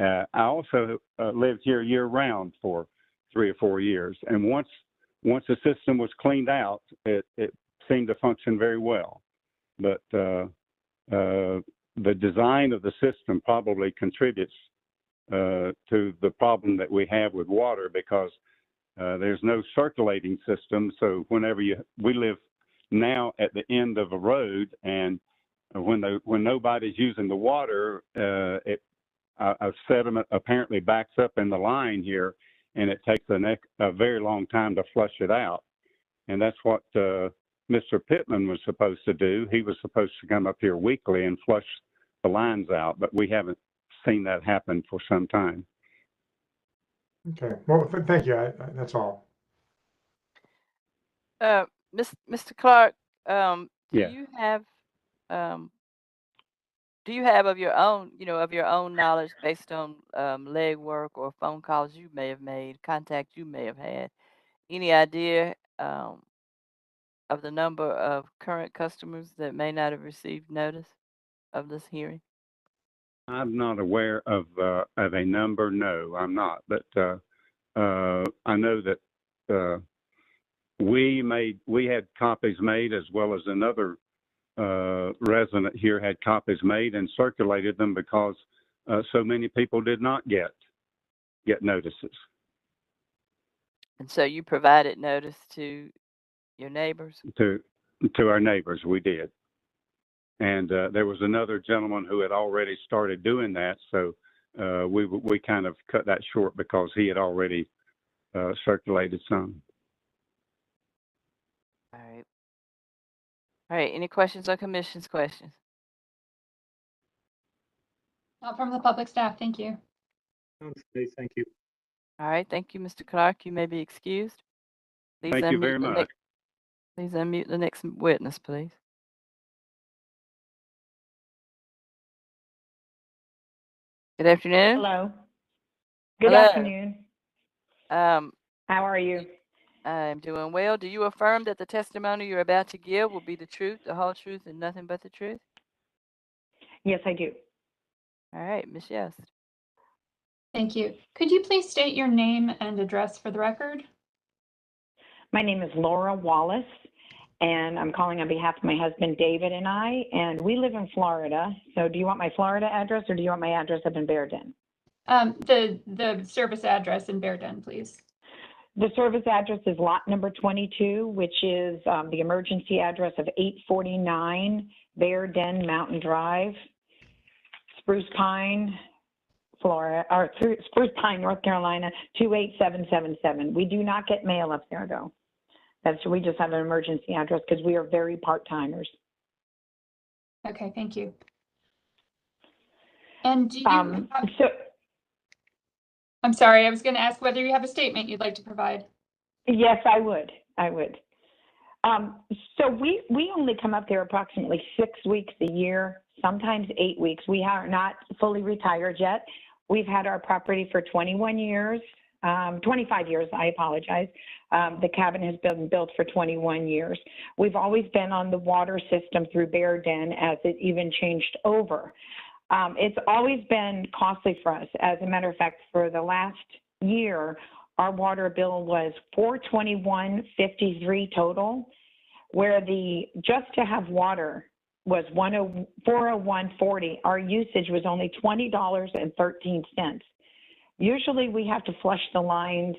I also lived here year round for 3 or 4 years. And once the system was cleaned out, it seemed to function very well. But the design of the system probably contributes to the problem that we have with water because there's no circulating system. So whenever we live now at the end of a road, and when nobody's using the water, a sediment apparently backs up in the line here, and it takes a very long time to flush it out. And that's what Mr. Pittman was supposed to do. He was supposed to come up here weekly and flush the lines out, but we haven't seen that happen for some time. Okay. Well, thank you. That's all. Mr. Clark, do Yeah. you have do you have of your own, of your own knowledge based on legwork or phone calls you may have made, contact you may have had, any idea of the number of current customers that may not have received notice of this hearing? I'm not aware of a number. No, I'm not. But I know that we had copies made, as well as another resident here had copies made and circulated them because so many people did not get notices. And so you provided notice to your neighbors? To our neighbors, we did. And there was another gentleman who had already started doing that, so we kind of cut that short because he had already circulated some. All right. All right, any questions on commission's questions? Not from the public staff, thank you. Thank you. All right, thank you, Mr. Clark. You may be excused. Please Thank you unmute very the much. Please unmute the next witness, please. Good afternoon. Hello. Good Hello. afternoon. How are you? I'm doing well. Do you affirm that the testimony you're about to give will be the truth, the whole truth, and nothing but the truth? Yes, I do. All right, Ms. Yost. Thank you. Could you please state your name and address for the record? My name is Laura Wallace, and I'm calling on behalf of my husband, David, and we live in Florida. So do you want my Florida address, or do you want my address up in Bear Den? The service address in Bear Den, please. The service address is lot number 22, which is the emergency address of 849 Bear Den Mountain Drive, Spruce Pine, Florida, or Spruce Pine, North Carolina, 28777. We do not get mail up there, though. We just have an emergency address because we are very part-timers. Okay, thank you. And do you I'm sorry, I was going to ask whether you have a statement you'd like to provide. Yes, I would. So we only come up there approximately 6 weeks a year, sometimes 8 weeks. We are not fully retired yet. We've had our property for 21 years, 25 years, I apologize. The cabin has been built for 21 years. We've always been on the water system through Bear Den as it even changed over. It's always been costly for us. As a matter of fact, for the last year, our water bill was $421.53 total, where just to have water was $401.40. Our usage was only $20.13. Usually we have to flush the lines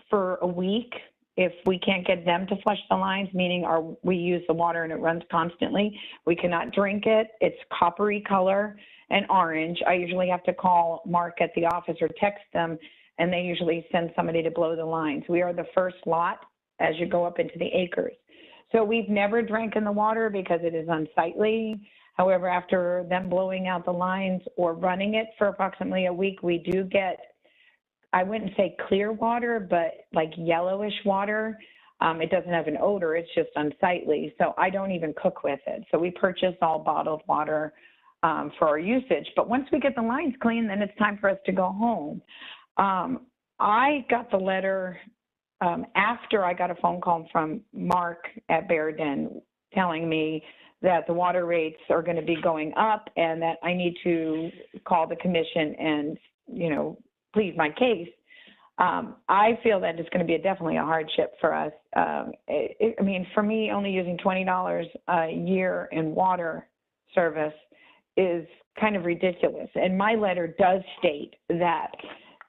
for a week if we can't get them to flush the lines, meaning we use the water and it runs constantly. We cannot drink it. It's coppery color and orange. I usually have to call Mark at the office or text them, and they usually send somebody to blow the lines. We are the first lot as you go up into the acres. So we've never drank in the water because it is unsightly. However, after them blowing out the lines or running it for approximately a week, we do get, I wouldn't say clear water, but like yellowish water. It doesn't have an odor, it's just unsightly. So I don't even cook with it. So we purchase all bottled water for our usage. But once we get the lines clean, then it's time for us to go home. I got the letter after I got a phone call from Mark at Bear Den telling me that the water rates are going to be going up and that I need to call the commission and, plead my case. I feel that it's going to be definitely a hardship for us. For me, only using $20 a year in water service is kind of ridiculous. And my letter does state that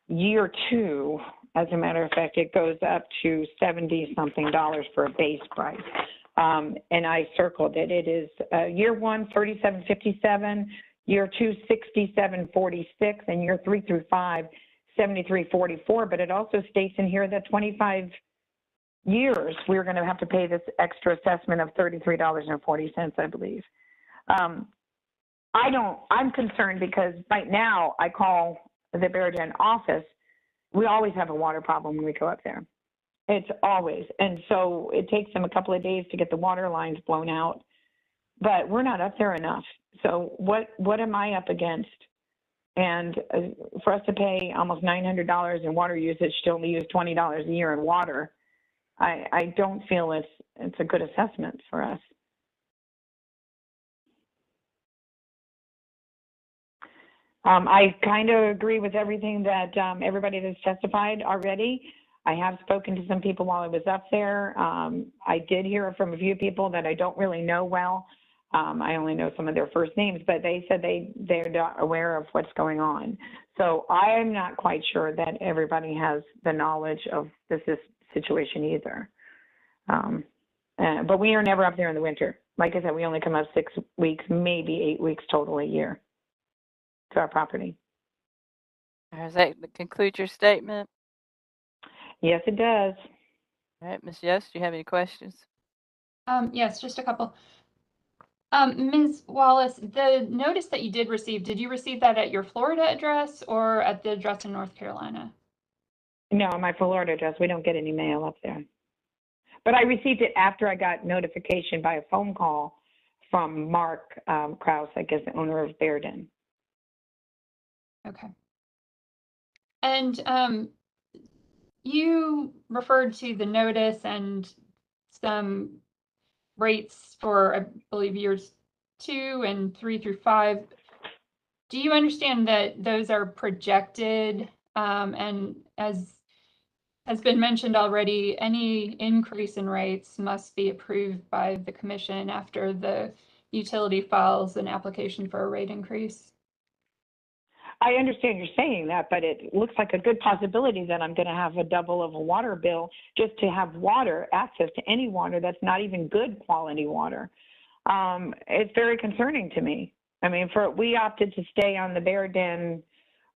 year 2, as a matter of fact, it goes up to $70-something for a base price. And I circled it. It is year 1, $37.57, year 2, $67.46, and year 3 through 5, $73.44. But it also states in here that 25 years we're going to have to pay this extra assessment of $33.40, I believe. I'm concerned because right now I call the Bear Den office. We always have a water problem when we go up there. It's always. And so it takes them a couple of days to get the water lines blown out, but we're not up there enough. So what am I up against? And for us to pay almost $900 in water usage to only use $20 a year in water, I don't feel it's a good assessment for us. I kind of agree with everything that everybody that's testified already. I have spoken to some people while I was up there. I did hear from a few people that I don't really know well. I only know some of their first names, but they said they're not aware of what's going on. So I'm not quite sure that everybody has the knowledge of this situation either. But we are never up there in the winter. Like I said, we only come up 6 weeks, maybe 8 weeks total a year to our property. Does that conclude your statement? Yes, it does. All right, Ms. Yost, do you have any questions? Yes, just a couple. Ms. Wallace, the notice that you did receive, did you receive that at your Florida address or at the address in North Carolina? No, my Florida address. We don't get any mail up there. But I received it after I got notification by a phone call from Mark Krause, I guess the owner of Bear Den. Okay. And you referred to the notice and some rates for, I believe, years 2 and 3 through 5. Do you understand that those are projected, and as has been mentioned already, any increase in rates must be approved by the commission after the utility files an application for a rate increase? I understand you're saying that, but it looks like a good possibility that I'm going to have a double of a water bill just to have water, access to any water that's not even good quality water. It's very concerning to me. I mean, we opted to stay on the Bear Den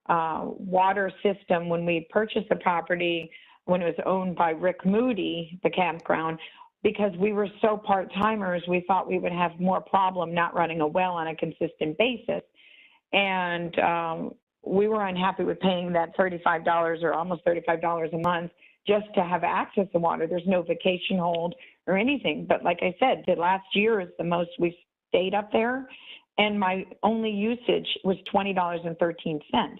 water system when we purchased the property when it was owned by Rick Moody, the campground, because we were so part-timers, we thought we would have more problem not running a well on a consistent basis. And we were unhappy with paying that $35 or almost $35 a month just to have access to water. There's no vacation hold or anything. But like I said, the last year is the most we've stayed up there. And my only usage was $20.13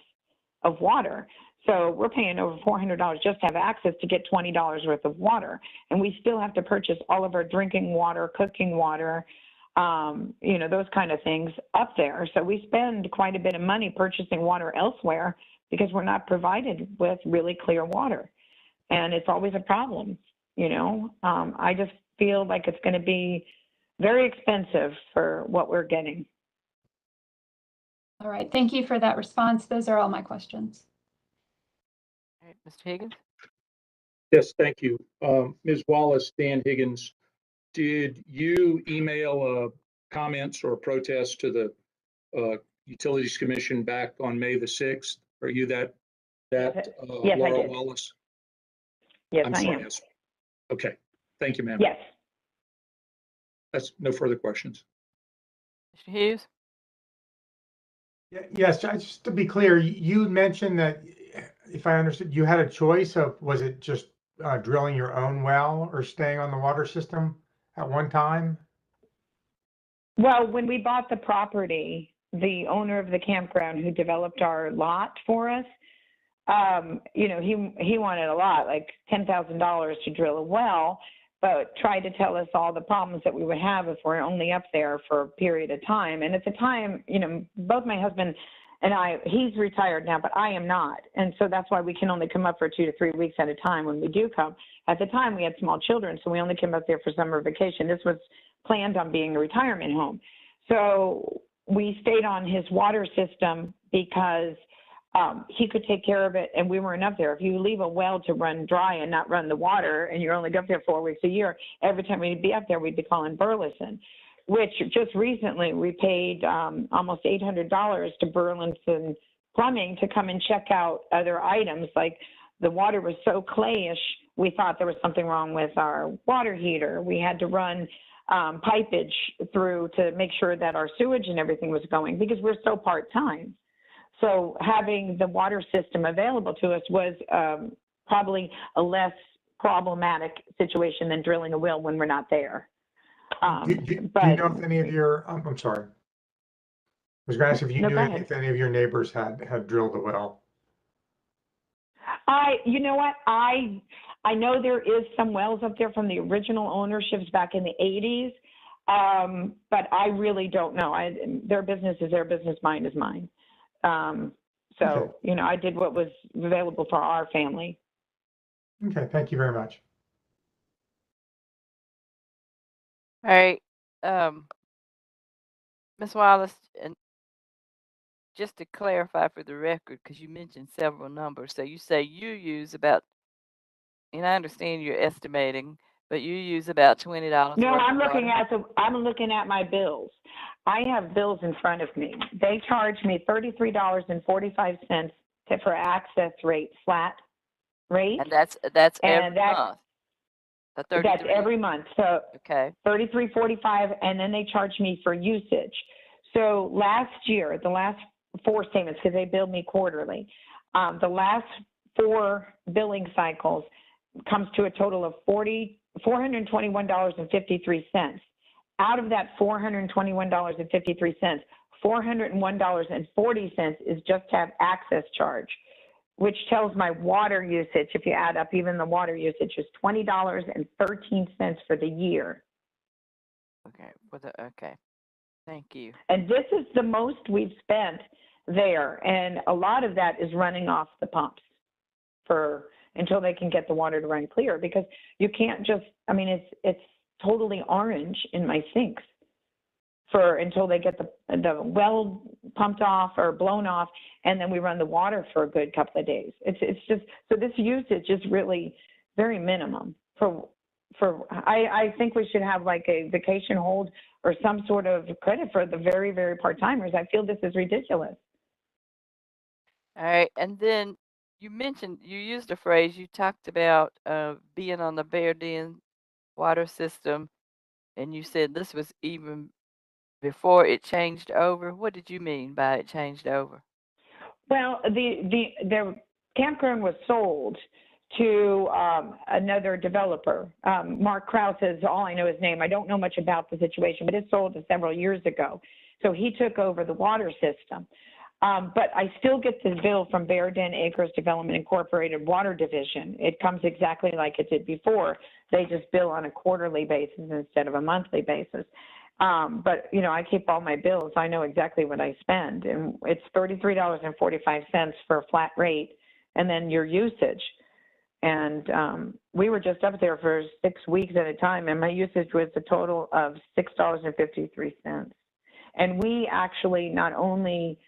of water. So we're paying over $400 just to have access to get $20 worth of water. And we still have to purchase all of our drinking water, cooking water, you know, those kind of things up there. So we spend quite a bit of money purchasing water elsewhere because we're not provided with really clear water. And it's always a problem, you know. I just feel like it's going to be very expensive for what we're getting. All right, thank you for that response. Those are all my questions. All right, Mr. Higgins? Yes, thank you. Ms. Wallace, Dan Higgins, did you email comments or protests to the Utilities Commission back on May the 6th? Are you that Yes, Laura I did. Wallace? Yes, I'm I sorry. am. Yes. Okay. Thank you, ma'am. Yes. That's no further questions. Mr. Hughes? Yes, just to be clear, you mentioned that, if I understood, you had a choice of, was it just drilling your own well or staying on the water system at one time? Well, when we bought the property, the owner of the campground who developed our lot for us, you know, he wanted a lot, like $10,000 to drill a well, but tried to tell us all the problems that we would have if we're only up there for a period of time. And at the time, you know, both my husband and I, he's retired now, but I am not. And so that's why we can only come up for 2 to 3 weeks at a time when we do come. At the time, we had small children, so we only came up there for summer vacation. This was planned on being a retirement home. So we stayed on his water system because he could take care of it, and we weren't up there. If you leave a well to run dry and not run the water, and you're only up there 4 weeks a year, every time we'd be up there, we'd be calling Burleson, which just recently we paid almost $800 to Burleson Plumbing to come and check out other items. Like the water was so clayish, we thought there was something wrong with our water heater. We had to run pipage through to make sure that our sewage and everything was going because we're so part-time. So having the water system available to us was probably a less problematic situation than drilling a well when we're not there. Do you know if any of your, I'm sorry. was going to ask if you No, knew go ahead. if any of your neighbors had drilled a well. You know what? I know there is some wells up there from the original ownerships back in the 80s, but I really don't know. Their business is their business, mine is mine. So, Okay. you know, I did what was available for our family. Okay, thank you very much. All right, Ms. Wallace, and just to clarify for the record, because you mentioned several numbers, so you say you use about, and I understand you're estimating, but you use about $20 No, worth I'm of looking water? I'm looking at my bills. I have bills in front of me. They charge me $33.45 for access rate, flat rate. And that's And every month, the that's 33? every month. So Okay, $33.45, and then they charge me for usage. So last year, the last 4 statements, because they bill me quarterly, the last 4 billing cycles comes to a total of $421.53. Out of that $421.53, $401.40 is just to have access charge, which tells my water usage, if you add up even the water usage, is $20.13 for the year. okay, thank you. And this is the most we've spent there. And a lot of that is running off the pumps until they can get the water to run clear, because you can't just, I mean, it's totally orange in my sinks until they get the well pumped off or blown off, and then we run the water for a good couple of days. It's just, so this usage is really very minimum I think we should have like a vacation hold or some sort of credit for the very, very part-timers. I feel this is ridiculous. All right, and then you used a phrase, you talked about being on the Bear Den water system, and you said this was even before it changed over. What did you mean by it changed over? Well, the campground was sold to another developer. Mark Krause is all I know his name. I don't know much about the situation, but it sold several years ago. So he took over the water system. But I still get the bill from Bear Den Acres Development Incorporated Water Division. It comes exactly like it did before. They just bill on a quarterly basis instead of a monthly basis. But, you know, I keep all my bills. I know exactly what I spend. And it's $33.45 for a flat rate, and then your usage. And we were just up there for 6 weeks at a time, and my usage was a total of $6.53. And we actually not only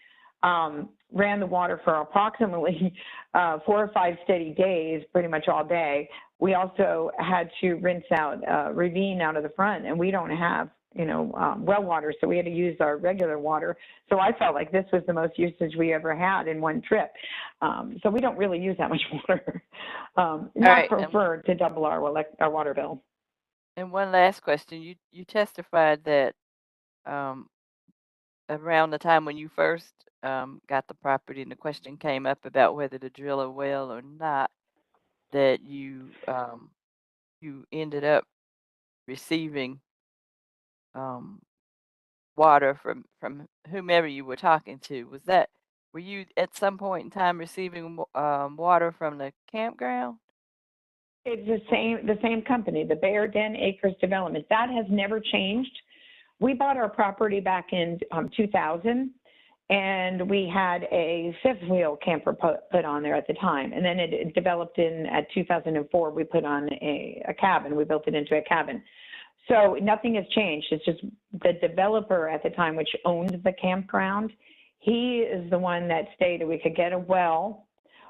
ran the water for approximately 4 or 5 steady days, pretty much all day. We also had to rinse out ravine out of the front, and we don't have, you know, well water, so we had to use our regular water. So I felt like this was the most usage we ever had in one trip. So we don't really use that much water. Not preferred to double our water bill. And one last question. You testified that around the time when you first got the property and the question came up about whether to drill a well or not, that you ended up receiving water from whomever you were talking to. Were you at some point in time receiving water from the campground? It's the same company, the Bear Den Acres Development. That has never changed. We bought our property back in 2000, and we had a 5th-wheel camper put on there at the time. And then it developed at 2004, we put on a cabin. We built it into a cabin. So nothing has changed. It's just the developer at the time, which owned the campground, he is the one that stated we could get a well,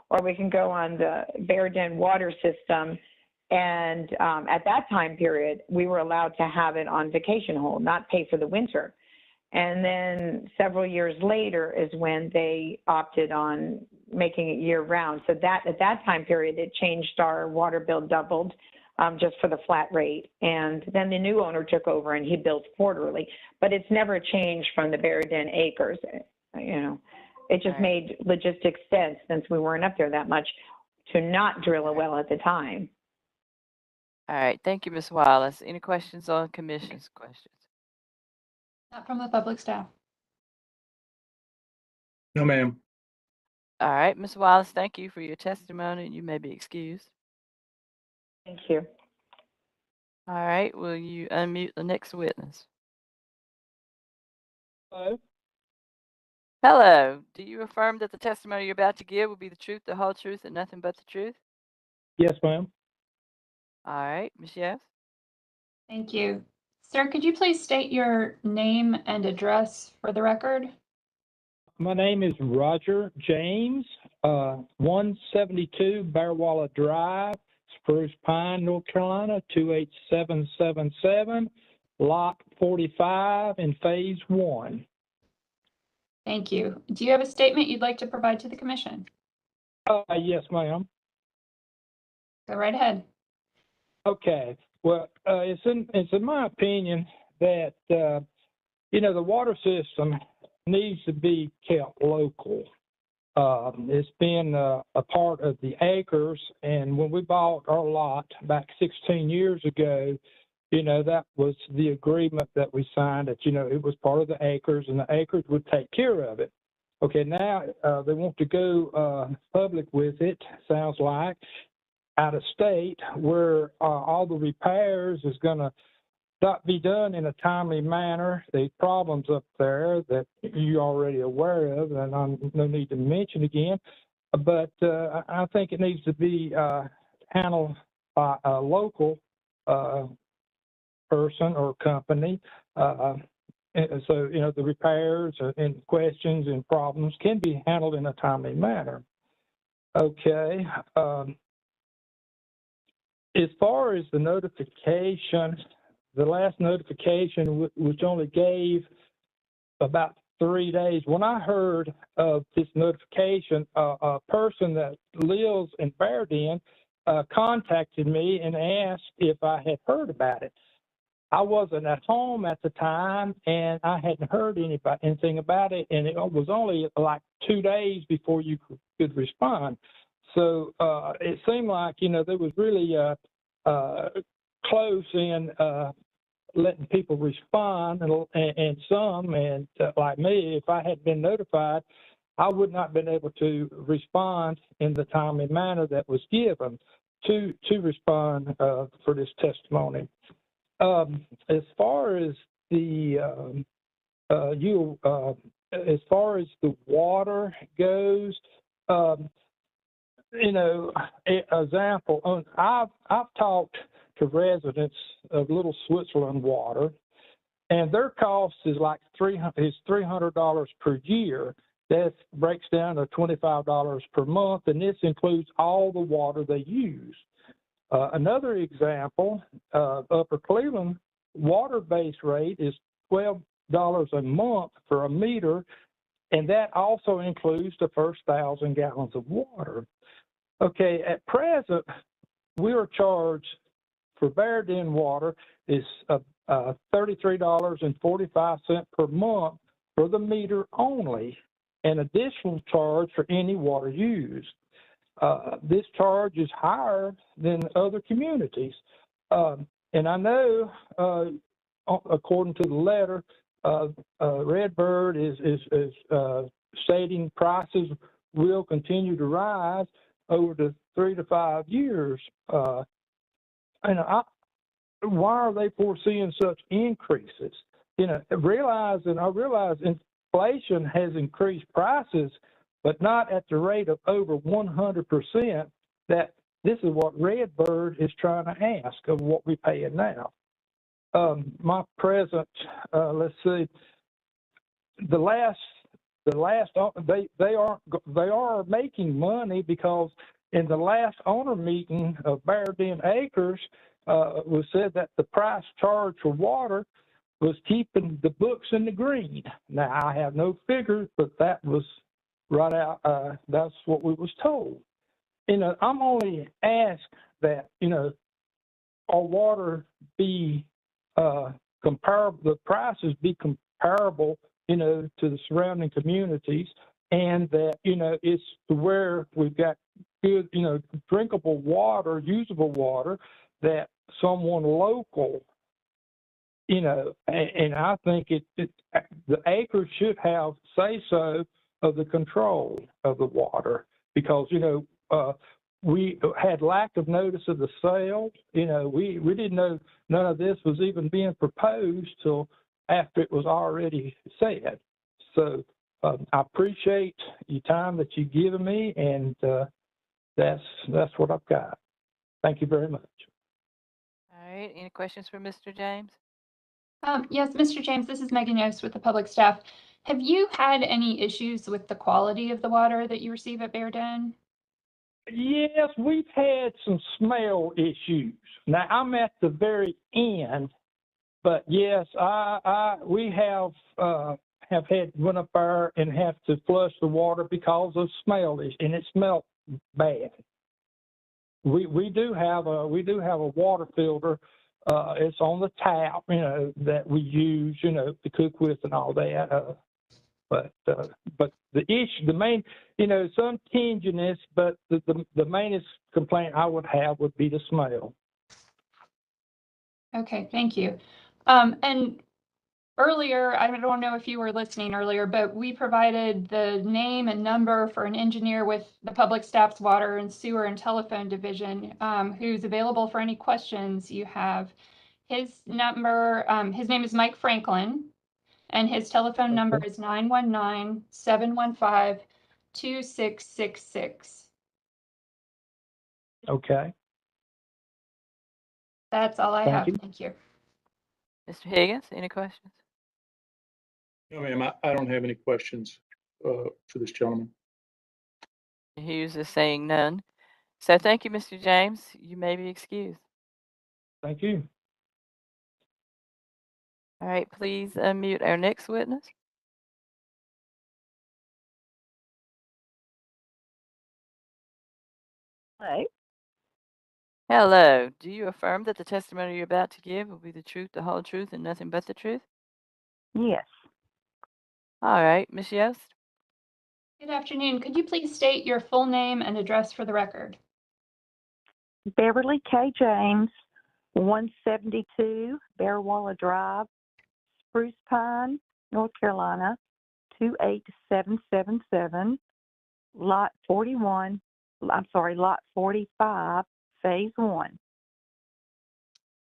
or we can go on the Bear Den water system. And at that time period, we were allowed to have it on vacation hold, not pay for the winter. And then several years later is when they opted on making it year round. So that at that time period, it changed. Our water bill doubled just for the flat rate. And then the new owner took over and he billed quarterly. But it's never changed from the Bear Den Acres. You know, it just made logistic sense, since we weren't up there that much, to not drill a well at the time. All right. Thank you, Ms. Wallace. Any questions on commission's questions? Not from the public staff. No, ma'am. All right, Ms. Wallace, thank you for your testimony, and you may be excused. Thank you. All right, will you unmute the next witness? Hello. Hello. Do you affirm that the testimony you're about to give will be the truth, the whole truth, and nothing but the truth? Yes, ma'am. All right, Ms. Yes. Thank you. Sir, could you please state your name and address for the record? My name is Roger James, 172 Bearwalla Drive, Spruce Pine, North Carolina, 28777, Lot 45 in Phase 1. Thank you. Do you have a statement you'd like to provide to the commission? Yes, ma'am. Go right ahead. Okay. Well, it's in my opinion that the water system needs to be kept local. It's been a part of the acres, and when we bought our lot back 16 years ago, that was the agreement that we signed, that it was part of the acres, and the acres would take care of it. Okay, now they want to go public with it, sounds like, out of state, where all the repairs is going to not be done in a timely manner. The problems up there that you're already aware of, and I'm no need to mention again, but I think it needs to be handled by a local person or company. And so, the repairs and questions and problems can be handled in a timely manner. Okay. As far as the notification, the last notification, which only gave about 3 days. When I heard of this notification, a person that lives in Bearden contacted me and asked if I had heard about it. I wasn't at home at the time, and I hadn't heard anything about it, and it was only like 2 days before you could respond. So it seemed like, there was really close in letting people respond, and some, and like me, if I had been notified, I would not have been able to respond in the timely manner that was given to respond for this testimony. As far as the as far as the water goes, example, I've talked to residents of Little Switzerland Water, and their cost is like $300 per year. That breaks down to $25 per month, and this includes all the water they use. Another example, Upper Cleveland water base rate is $12 a month for a meter, and that also includes the first 1,000 gallons of water. Okay, at present, we are charged for Bearden water is $33.45 per month for the meter only, an additional charge for any water used. This charge is higher than other communities. And I know, according to the letter, Redbird is stating prices will continue to rise over the 3 to 5 years. Why are they foreseeing such increases? I realize inflation has increased prices, but not at the rate of over 100%. That this is what Redbird is trying to ask of what we're paying now. My present, let's see, they are making money, because in the last owner meeting of Bearden Acres, was said that the price charged for water was keeping the books in the green. Now, I have no figures, but that was right out. That's what we was told. I'm only asked that, our water be comparable, the prices be comparable, to the surrounding communities, and that, it's where we've got good, drinkable water, usable water, that someone local, and I think the acres should have say so of the control of the water because, we had lack of notice of the sale. We didn't know none of this was even being proposed till after it was already said. So I appreciate your time that you've given me, and that's what I've got. Thank you very much. All right. Any questions for Mr. James? Yes, Mr. James, this is Megan Yost with the public staff. Have you had any issues with the quality of the water that you receive at Bear Den? Yes, we've had some smell issues. Now I'm at the very end, but yes, we have had went up there and have to flush the water because of smell issues, and it smelled bad. We do have a water filter. It's on the tap, that we use, to cook with and all that. But the issue, the main, some tinginess, but the mainest complaint I would have would be the smell. Okay, thank you. And earlier, I don't know if you were listening earlier, but we provided the name and number for an engineer with the Public Staff's Water and Sewer and Telephone Division, who's available for any questions you have. His number, his name is Mike Franklin, and his telephone number is 919-715-2666. Okay. That's all I have. Thank you. Mr. Higgins, any questions? No, ma'am, I don't have any questions for this gentleman. Hughes is saying none. So thank you, Mr. James. You may be excused. Thank you. All right, please unmute our next witness. Hello. Hello. Do you affirm that the testimony you're about to give will be the truth, the whole truth, and nothing but the truth? Yes. All right, Ms. Yost. Good afternoon. Could you please state your full name and address for the record? Beverly K. James, 172 Bearwalla Drive, Spruce Pine, North Carolina, 28777, Lot 45, Phase 1.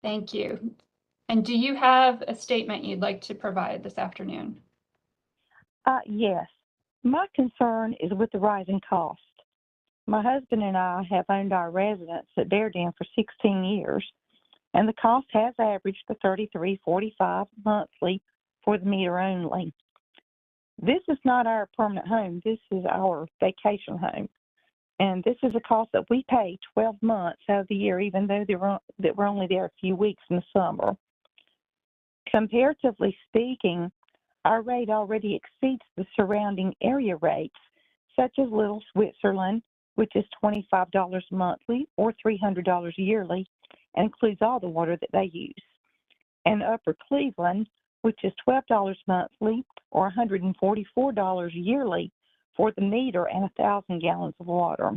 Thank you. And do you have a statement you'd like to provide this afternoon? Yes. My concern is with the rising cost. My husband and I have owned our residence at Bear Den for 16 years, and the cost has averaged to $33.45 monthly for the meter only. This is not our permanent home. This is our vacation home. And this is a cost that we pay 12 months out of the year, even though we're only there a few weeks in the summer. Comparatively speaking, our rate already exceeds the surrounding area rates, such as Little Switzerland, which is $25 monthly or $300 yearly, and includes all the water that they use, and Upper Cleveland, which is $12 monthly or $144 yearly for the meter and 1,000 gallons of water.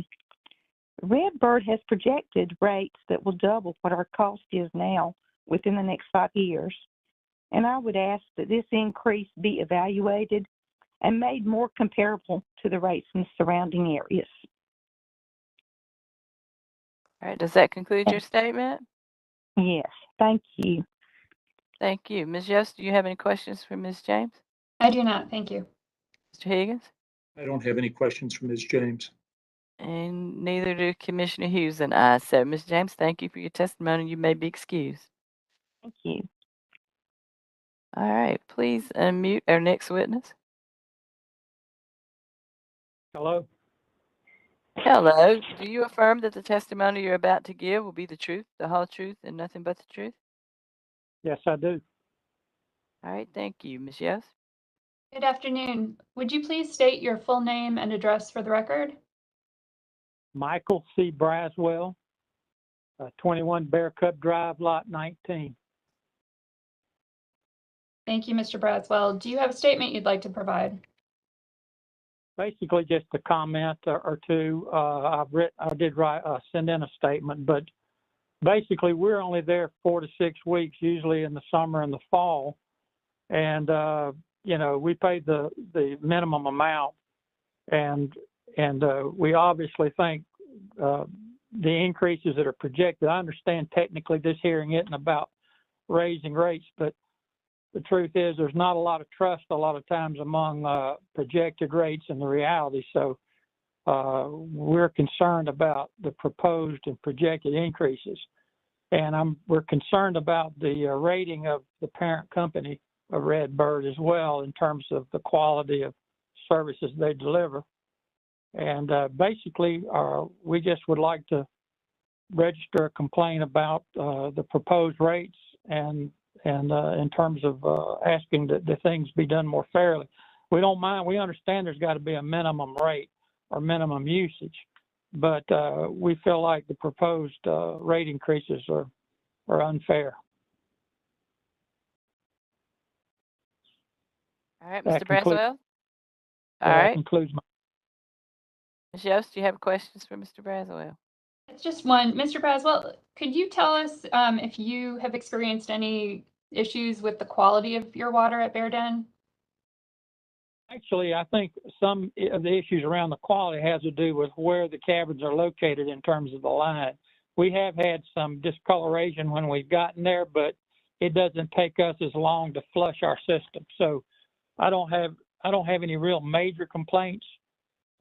Redbird has projected rates that will double what our cost is now within the next 5 years, and I would ask that this increase be evaluated and made more comparable to the rates in the surrounding areas. All right, does that conclude your statement? Yes, thank you. Thank you. Ms. Yost, do you have any questions for Ms. James? I do not. Thank you. Mr. Higgins? I don't have any questions for Ms. James. And neither do Commissioner Hughes and I. So, Ms. James, thank you for your testimony. You may be excused. Thank you. All right, please unmute our next witness. Hello. Hello. Do you affirm that the testimony you're about to give will be the truth, the whole truth, and nothing but the truth? Yes, I do. All right, thank you. Ms. Yost? Good afternoon. Would you please state your full name and address for the record? Michael C. Braswell, 21 Bear Cup Drive, Lot 19. Thank you, Mr. Braswell. Do you have a statement you'd like to provide? Basically, just a comment or two. I did send in a statement, but basically, we're only there 4 to 6 weeks, usually in the summer and the fall, and we pay the minimum amount and we obviously think the increases that are projected. I understand technically this hearing isn't about raising rates, but the truth is there's not a lot of trust a lot of times among projected rates and the reality. So we're concerned about the proposed and projected increases. And we're concerned about the rating of the parent company of Redbird as well in terms of the quality of services they deliver. And basically, we just would like to register a complaint about the proposed rates and in terms of asking that the things be done more fairly. We don't mind. We understand there's got to be a minimum rate or minimum usage, but we feel like the proposed rate increases are unfair. All right, That Mr. Braswell. All that right. concludes my. Ms. Yost, do you have questions for Mr. Braswell? It's just one. Mr. Braswell, could you tell us if you have experienced any issues with the quality of your water at Bear Den? Actually, I think some of the issues around the quality has to do with where the cabins are located in terms of the line. We have had some discoloration when we've gotten there, but it doesn't take us as long to flush our system. So I don't have any real major complaints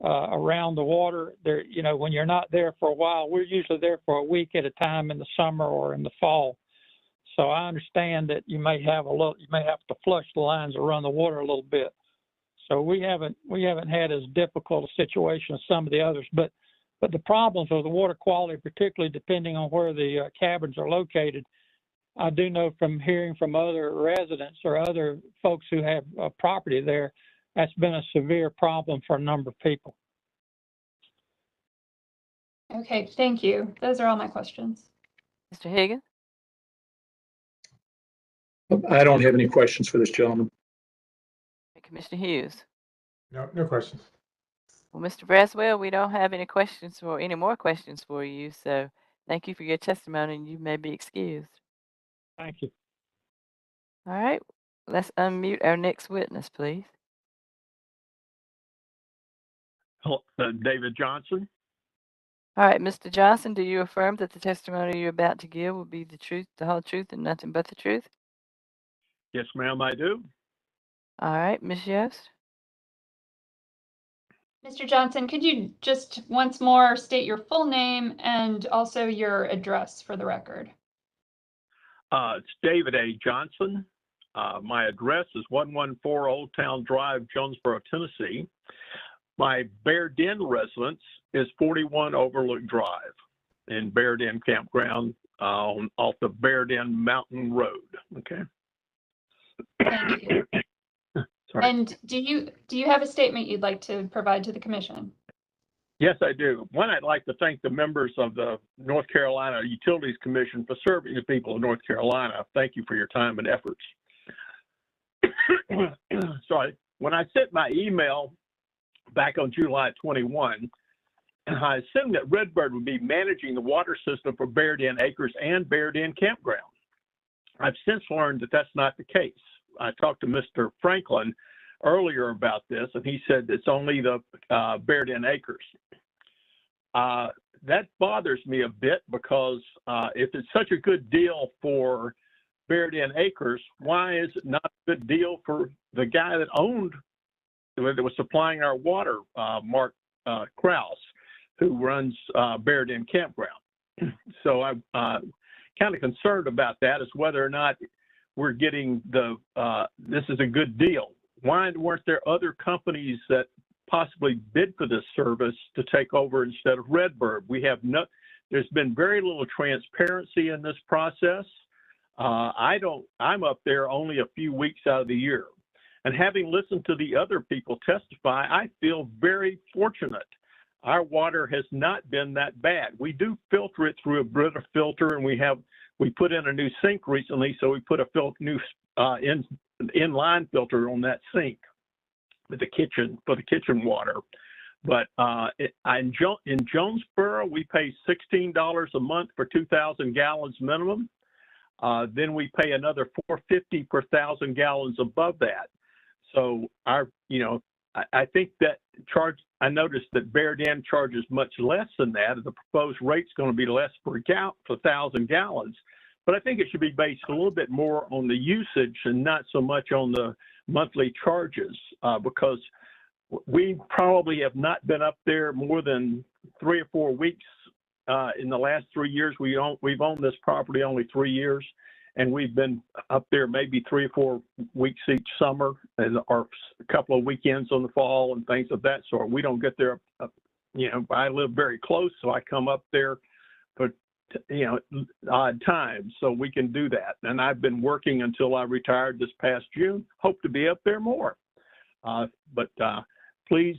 around the water. There, when you're not there for a while, we're usually there for a week at a time in the summer or in the fall. So I understand that you may have to flush the lines or run the water a little bit. So we haven't had as difficult a situation as some of the others, but the problems of the water quality, particularly depending on where the cabins are located, I do know from hearing from other residents or other folks who have property there, that's been a severe problem for a number of people. Okay, thank you. Those are all my questions. Mr. Higgins? I don't have any questions for this gentleman. Commissioner Hughes? No questions. Well, Mr. Braswell, we don't have any more questions for you, so thank you for your testimony, and you may be excused. Thank you. All right, let's unmute our next witness, please. David Johnson. All right, Mr. Johnson, do you affirm that the testimony you're about to give will be the truth, the whole truth, and nothing but the truth? Yes, ma'am, I do. All right, Ms. Yost? Mr. Johnson, could you just once more state your full name and also your address for the record? It's David A. Johnson. My address is 114 Old Town Drive, Jonesboro, Tennessee. My Bear Den residence is 41 Overlook Drive in Bear Den Campground off the Bear Den Mountain Road. Okay. Thank you. Sorry. And do you have a statement you'd like to provide to the commission? Yes, I do. One, I'd like to thank the members of the North Carolina Utilities Commission for serving the people of North Carolina. Thank you for your time and efforts. Sorry. When I sent my email back on July 21, I assumed that Redbird would be managing the water system for Bear Den Acres and Bear Den Campground. I've since learned that that's not the case. I talked to Mr. Franklin earlier about this, and he said it's only the Bear Den Acres. That bothers me a bit because if it's such a good deal for Bear Den Acres, why is it not a good deal for the guy that was supplying our water, Mark Krause, who runs Bear Den Campground? So I'm kind of concerned about that, as whether or not we're getting this is a good deal. Why weren't there other companies that possibly bid for this service to take over instead of Redbird? There's been very little transparency in this process. I'm up there only a few weeks out of the year. And having listened to the other people testify, I feel very fortunate. Our water has not been that bad. We do filter it through a Brita filter, and we put in a new sink recently, so we put a new inline filter on that sink for the kitchen water. But in Jonesboro, we pay $16 a month for 2,000 gallons minimum. Then we pay another $4.50 per 1,000 gallons above that. So I think that I noticed that Bear Den charges much less than that. The proposed rate's going to be less per 1,000 gallons. But I think it should be based a little bit more on the usage and not so much on the monthly charges, because we probably have not been up there more than 3 or 4 weeks in the last 3 years. We've owned this property only 3 years, and we've been up there maybe 3 or 4 weeks each summer, or a couple of weekends on the fall and things of that sort. We don't get there, I live very close, so I come up there for odd times, so we can do that. And I've been working until I retired this past June. Hope to be up there more. But please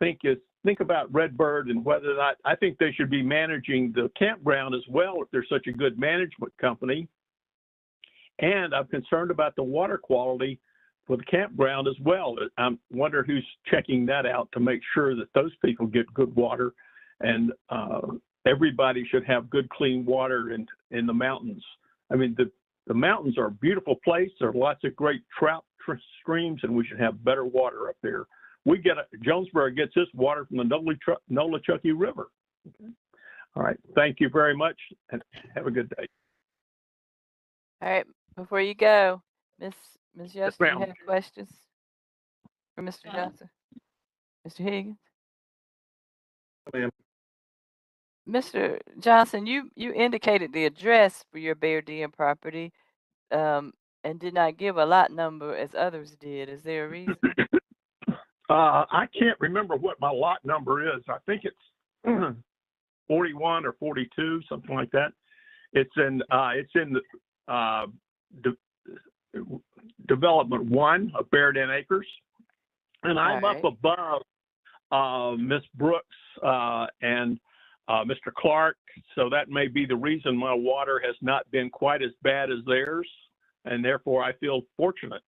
think about Redbird and whether or not, I think they should be managing the campground as well if they're such a good management company. And I'm concerned about the water quality for the campground as well. I wonder who's checking that out to make sure that those people get good water, and everybody should have good, clean water in the mountains. I mean, the mountains are a beautiful place. There are lots of great trout streams, and we should have better water up there. Jonesboro gets its water from the Nolichucky River. Okay. All right. Thank you very much, and have a good day. All right. Before you go, Ms. Yost, do you ma'am. have questions for Mr. Johnson? Mr. Higgins? Ma'am. Mr. Johnson, you indicated the address for your Bear Den property, and did not give a lot number as others did. Is there a reason? I can't remember what my lot number is. I think it's 41 or 42, something like that. It's in Development 1 of Bear Den Acres, and I'm up above Miss Brooks and Mr. Clark, so that may be the reason my water has not been quite as bad as theirs, and therefore I feel fortunate.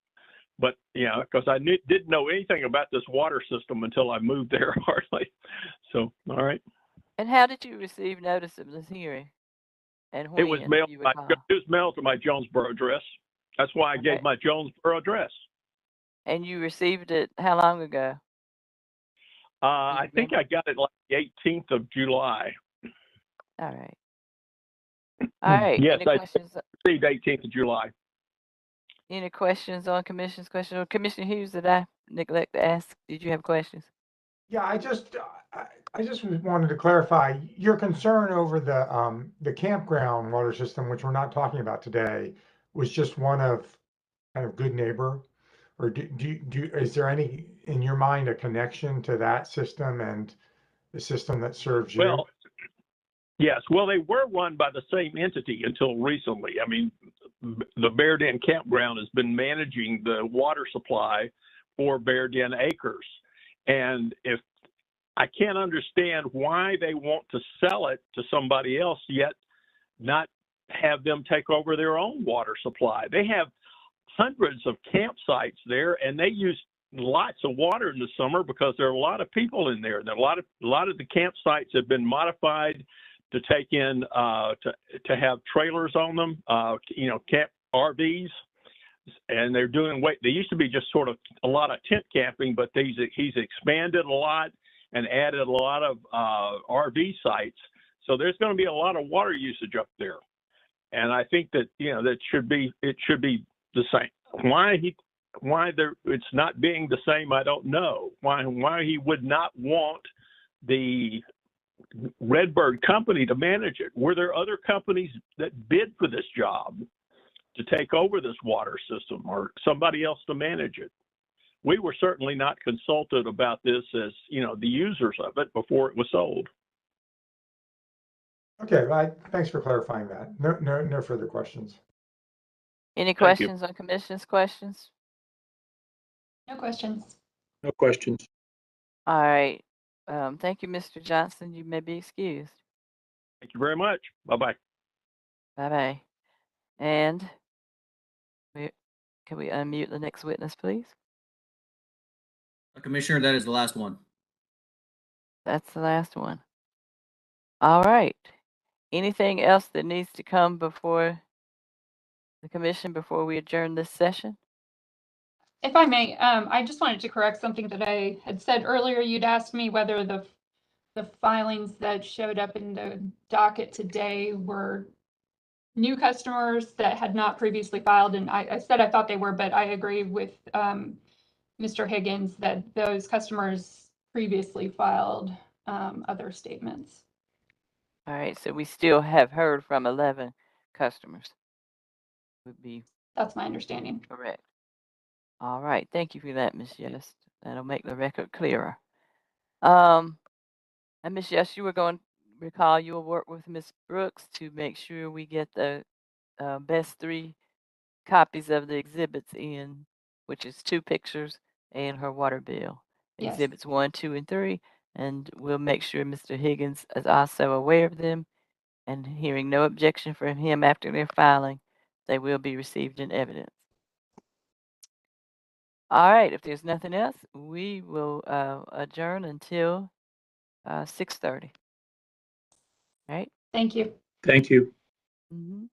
But, because I didn't know anything about this water system until I moved there, hardly. So, all right. And how did you receive notice of this hearing? And when? It was mailed to my Jonesboro address. That's why I gave my Jonesboro address. And you received it how long ago? I think I got it like the 18th of July. All right. All right. Yes, Any questions? Received 18th of July. Any questions on Commission's question? Or Commissioner Hughes, did I neglect to ask? Did you have questions? Yeah, I just wanted to clarify your concern over the campground water system, which we're not talking about today, was just one of kind of good neighbor, or is there any in your mind a connection to that system and the system that serves you? Well, yes. Well, they were run by the same entity until recently. I mean, the Bear Den Campground has been managing the water supply for Bear Den Acres. And if I can't understand why they want to sell it to somebody else, yet not have them take over their own water supply. They have hundreds of campsites there, and they use lots of water in the summer because there are a lot of people in there. There are a lot of the campsites have been modified to take in to have trailers on them, camp RVs, and they're doing they used to be just sort of a lot of tent camping, but he's expanded a lot and added a lot of RV sites. So there's going to be a lot of water usage up there, and I think that it should be the same. Why it's not being the same, I don't know. Why he would not want the Redbird company to manage it? Were there other companies that bid for this job to take over this water system, or somebody else to manage it? We were certainly not consulted about this as the users of it before it was sold. Okay, thanks for clarifying that. No further questions. Any questions on Commission's questions? No questions. No questions. All right. Thank you, Mr. Johnson. You may be excused. Thank you very much. Bye-bye. Bye-bye. And can we unmute the next witness, please? Commissioner, that is the last one. That's the last one. All right. Anything else that needs to come before the commission before we adjourn this session? If I may, I just wanted to correct something that I had said earlier. You'd asked me whether the filings that showed up in the docket today were new customers that had not previously filed, and I said I thought they were, but I agree with Mr. Higgins that those customers previously filed other statements. All right, so we still have heard from 11 customers. Would be That's my understanding. correct. All right, thank you for that, Ms. Yes. That'll make the record clearer. And Ms. Yes, you were going to recall you will work with Ms. Brooks to make sure we get the best 3 copies of the exhibits in, which is 2 pictures and her water bill. Yes. Exhibits 1, 2, and 3, and we'll make sure Mr. Higgins is also aware of them, and hearing no objection from him after their filing, they will be received in evidence. All right, if there's nothing else, we will adjourn until 6:30. All right? Thank you. Thank you. Mhm.